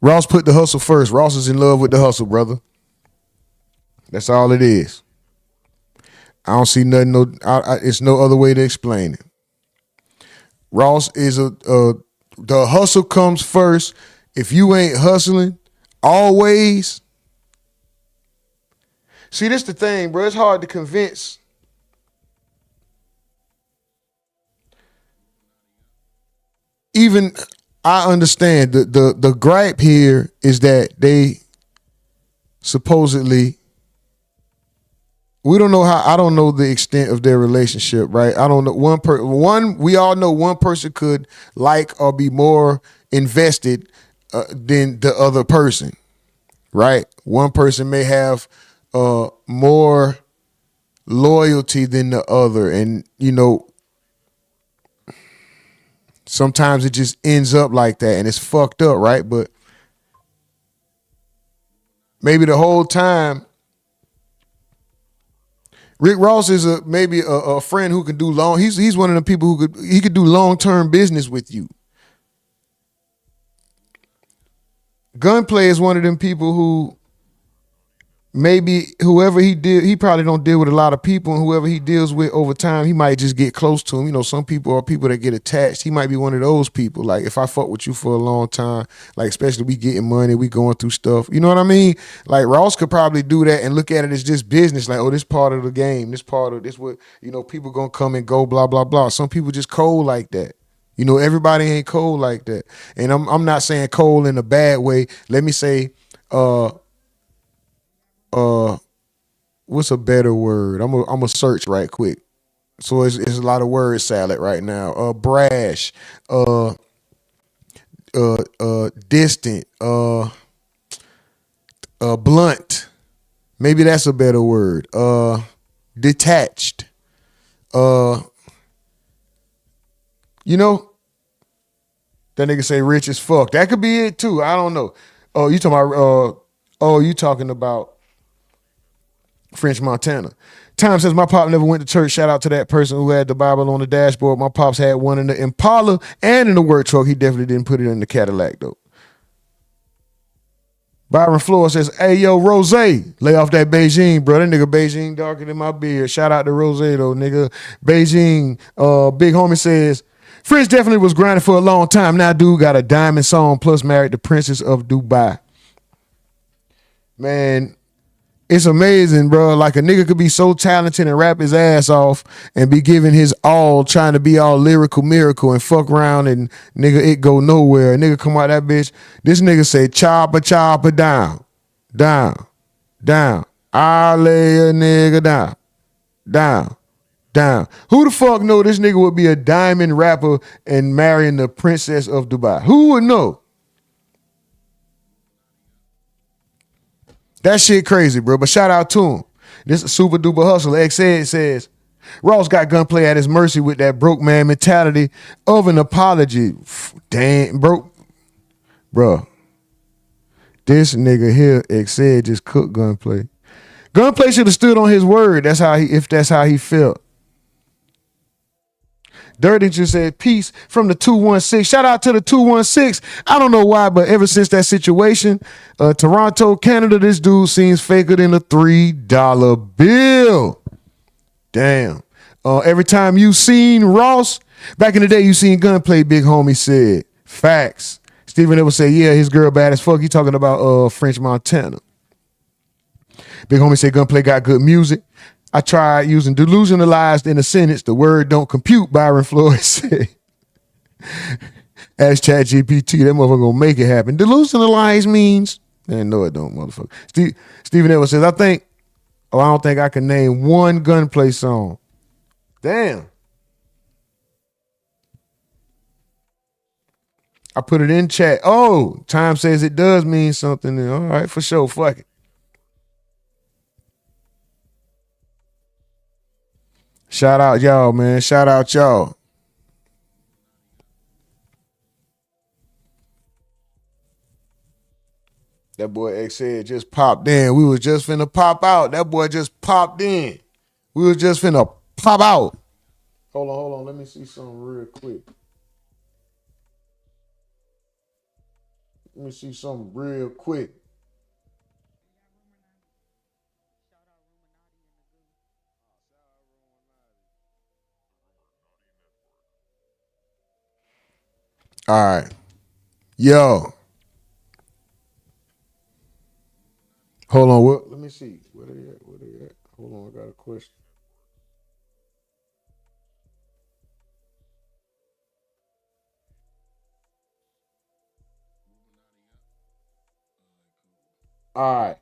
Ross put the hustle first. Ross is in love with the hustle, brother. That's all it is. I don't see nothing. It's no other way to explain it. Ross is the hustle comes first. If you ain't hustling, always. See, this the thing, bro. It's hard to convince. Even I understand the gripe here is that they supposedly, we don't know how, I don't know the extent of their relationship, right? I don't know. We all know one person could like or be more invested than the other person, right? One person may have more loyalty than the other. And, Sometimes it just ends up like that and it's fucked up, right? But maybe the whole time, Rick Ross is maybe a friend who can do long. He's one of the people who could do long-term business with you. Gunplay is one of them people who maybe whoever he probably don't deal with a lot of people, and whoever he deals with over time, he might just get close to him. You know, some people are people that get attached. He might be one of those people. Like, if I fuck with you for a long time, like, especially we getting money, we going through stuff. You know what I mean? Like, Ross could probably do that and look at it as just business. Like, oh, this part of the game, this part of this, what, you know, people gonna come and go, blah, blah, blah. Some people just cold like that. You know, everybody ain't cold like that. And I'm not saying cold in a bad way. Let me say, what's a better word? I'm a search right quick. So it's a lot of word salad right now. Brash, distant, blunt. Maybe that's a better word. Detached. You know, that nigga say rich as fuck. That could be it too. I don't know. Oh, you talking about French Montana. Time says, my pop never went to church. Shout out to that person who had the Bible on the dashboard. My pops had one in the Impala and in the work truck. He definitely didn't put it in the Cadillac though. Byron Flores says, hey, yo, Rose, lay off that Beijing, bro. That nigga Beijing darker than my beard. Shout out to Rose though, nigga. Beijing. Big homie says, French definitely was grinding for a long time. Now dude got a diamond song plus married the Princess of Dubai. Man, it's amazing, bro. Like, a nigga could be so talented and rap his ass off and be giving his all, trying to be all lyrical miracle and fuck around and nigga, it go nowhere. Nigga come out that bitch. This nigga say chopper, chopper down, down, down. I lay a nigga down, down, down. Who the fuck know this nigga would be a diamond rapper and marrying the Princess of Dubai? Who would know? That shit crazy, bro. But shout out to him. This is super duper hustle. X-Ed says, Ross got Gunplay at his mercy with that broke man mentality of an apology. Damn, bro. This nigga here, X-Ed, just cooked Gunplay. Gunplay should have stood on his word. If that's how he felt. Dirty just said, peace from the 216. Shout out to the 216. I don't know why, but ever since that situation, Toronto, Canada, this dude seems faker than a $3 bill. Damn. Every time you seen Ross, back in the day, you seen Gunplay, big homie said. Facts. Steven ever said, yeah, his girl bad as fuck. He talking about French Montana. Big homie said Gunplay got good music. I tried using delusionalized in a sentence. The word don't compute, Byron Flores said. Ask ChatGPT, that motherfucker gonna make it happen. Delusionalized means, man, no it don't, motherfucker. Stephen Evans says, I don't think I can name one Gunplay song. Damn. I put it in chat. Oh, Time says it does mean something. All right, for sure, fuck it. Shout out y'all, man. Shout out y'all. That boy X said just popped in. We was just finna pop out. That boy just popped in. We was just finna pop out. Hold on. Let me see something real quick. All right. Yo. Hold on. Let me see. Where they at? Hold on. I got a question. All right.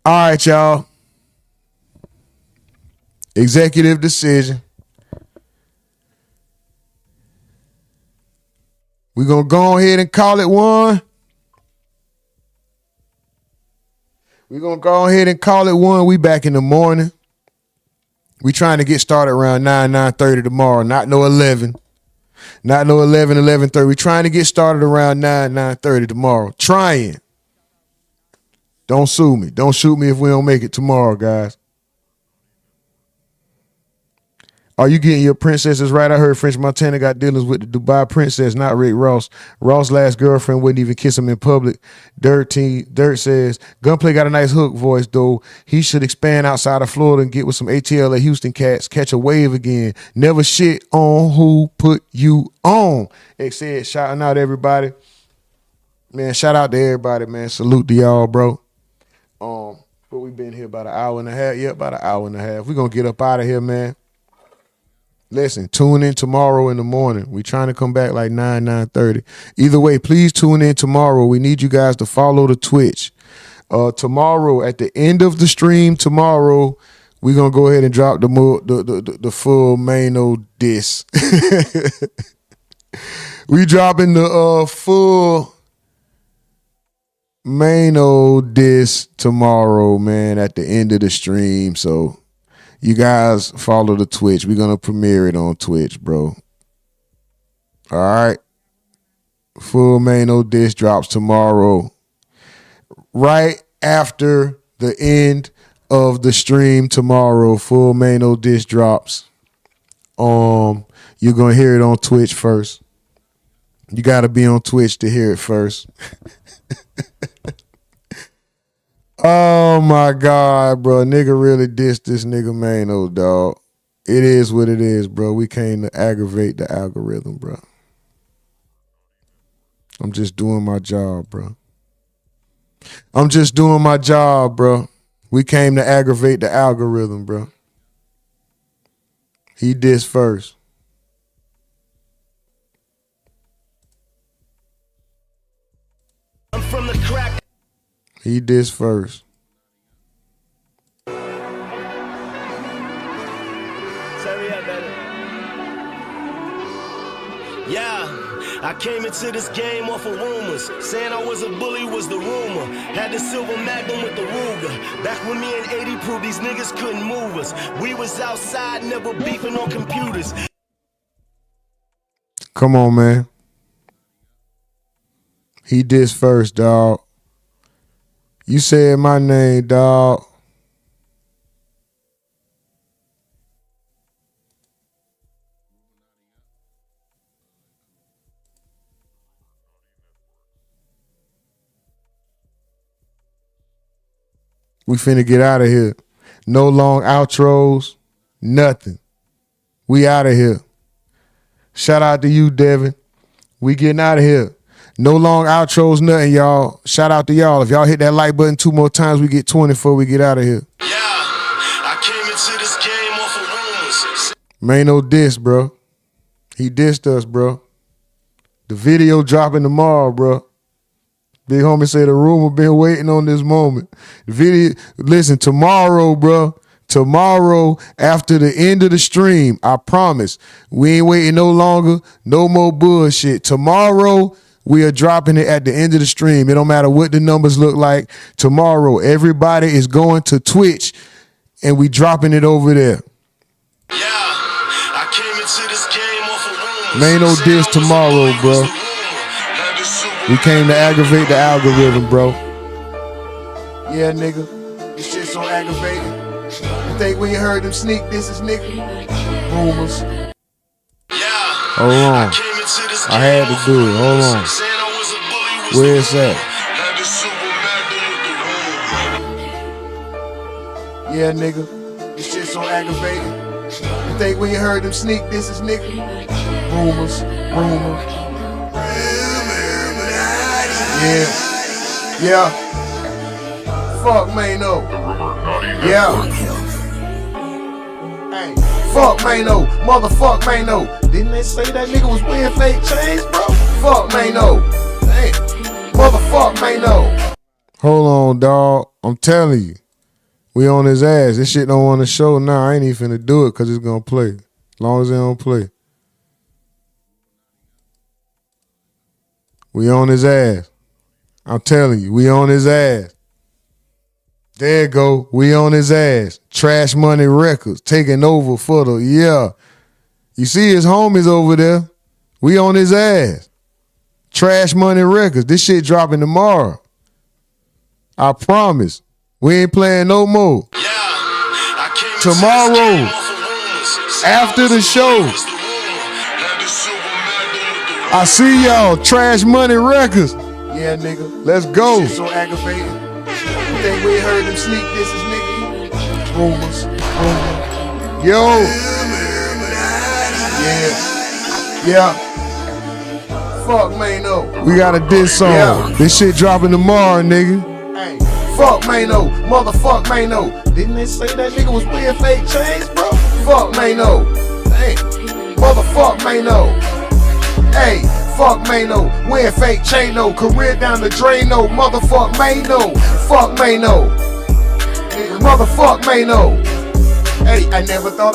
All right, y'all. Executive decision. We're going to go ahead and call it one. We back in the morning. We trying to get started around 9:30 tomorrow. Not no 11. Not no 11:30. We trying to get started around 9:30 tomorrow. Trying. Don't sue me. Don't shoot me if we don't make it tomorrow, guys. Are you getting your princesses right? I heard French Montana got dealings with the Dubai princess, not Rick Ross. Ross' last girlfriend wouldn't even kiss him in public. Dirt says, Gunplay got a nice hook voice, though. He should expand outside of Florida and get with some ATL at Houston cats. Catch a wave again. Never shit on who put you on. It said, shouting out everybody. Man, shout out to everybody, man. Salute to y'all, bro. But we been here about an hour and a half. Yeah, about an hour and a half. We're going to get up out of here, man. Listen, tune in tomorrow in the morning. We trying to come back like 9:30. Either way, please tune in tomorrow. We need you guys to follow the Twitch. Tomorrow, at the end of the stream tomorrow, we're going to go ahead and drop the full Maino diss. We dropping the full Maino diss tomorrow, man, at the end of the stream. So you guys follow the Twitch. We're going to premiere it on Twitch, bro. All right. Full Maino diss drops tomorrow. Right after the end of the stream tomorrow, full Maino diss drops. You're going to hear it on Twitch first. You got to be on Twitch to hear it first. Oh my God, bro. Nigga really dissed this nigga Maino, dog. It is what it is, bro. We came to aggravate the algorithm, bro. I'm just doing my job, bro. I'm just doing my job, bro. We came to aggravate the algorithm, bro. He dissed first. I'm from the crack. He dissed first. Yeah, I came into this game off of rumors. Saying I was a bully was the rumor. Had the silver magnum with the Ruger. Back when me and 80 proved these niggas couldn't move us. We was outside, never beefing on computers. Come on, man. He dissed first, dog. You said my name, dog. We finna get out of here. No long outros, nothing. We out of here. Shout out to you, Devin. We getting out of here. No long outros, nothing, y'all. Shout out to y'all. If y'all hit that like button 2 more times, we get 20 before we get out of here. Yeah, I came into this game off of rumors. Maino diss, bro. He dissed us, bro. The video dropping tomorrow, bro. Big homie say the rumor been waiting on this moment. The video, listen, tomorrow, bro. Tomorrow, after the end of the stream, I promise, we ain't waiting no longer. No more bullshit. Tomorrow, we are dropping it at the end of the stream. It don't matter what the numbers look like. Tomorrow, everybody is going to Twitch, and we dropping it over there. Yeah, I came into this game off of rumors. Maino diss tomorrow, bro. We came to aggravate the algorithm, bro. Yeah, nigga. This shit so aggravating. You think we ain't heard them sneak disses, nigga? Rumors. Hold on. I had to do it. Hold on. Where it's at? Yeah, nigga. This shit so aggravating. You think we ain't heard them sneak disses, nigga? Rumors. Yeah. Fuck Maino. Yeah. Hey, fuck Maino. Motherfuck Maino. Didn't they say that nigga was wearing fake chains, bro? Fuck Maino. Hey, motherfuck Maino. Hold on, dog. I'm telling you. We on his ass. This shit don't want to show now. I ain't even finna do it because it's gonna play. As long as it don't play. We on his ass. I'm telling you, we on his ass. There you go. We on his ass. Trash Money Records taking over for the You see his homies over there. We on his ass. Trash Money Records. This shit dropping tomorrow. I promise. We ain't playing no more. Tomorrow, after the show, I see y'all. Trash Money Records. Yeah, nigga. Let's go. This shit so aggravating. You think we heard them sneak disses, nigga? Rumors. Yo. Yeah. Fuck Maino. We got a diss song. Yeah. This shit dropping tomorrow, nigga. Hey, fuck Maino. Motherfuck Maino. Didn't they say that nigga was wearing fake chains, bro? Fuck Maino. Hey, motherfuck Maino. Hey, fuck Maino. Wearing fake chain, no. Career down the drain, no. Motherfuck Maino. Fuck Maino. Motherfuck Maino. Hey, I never thought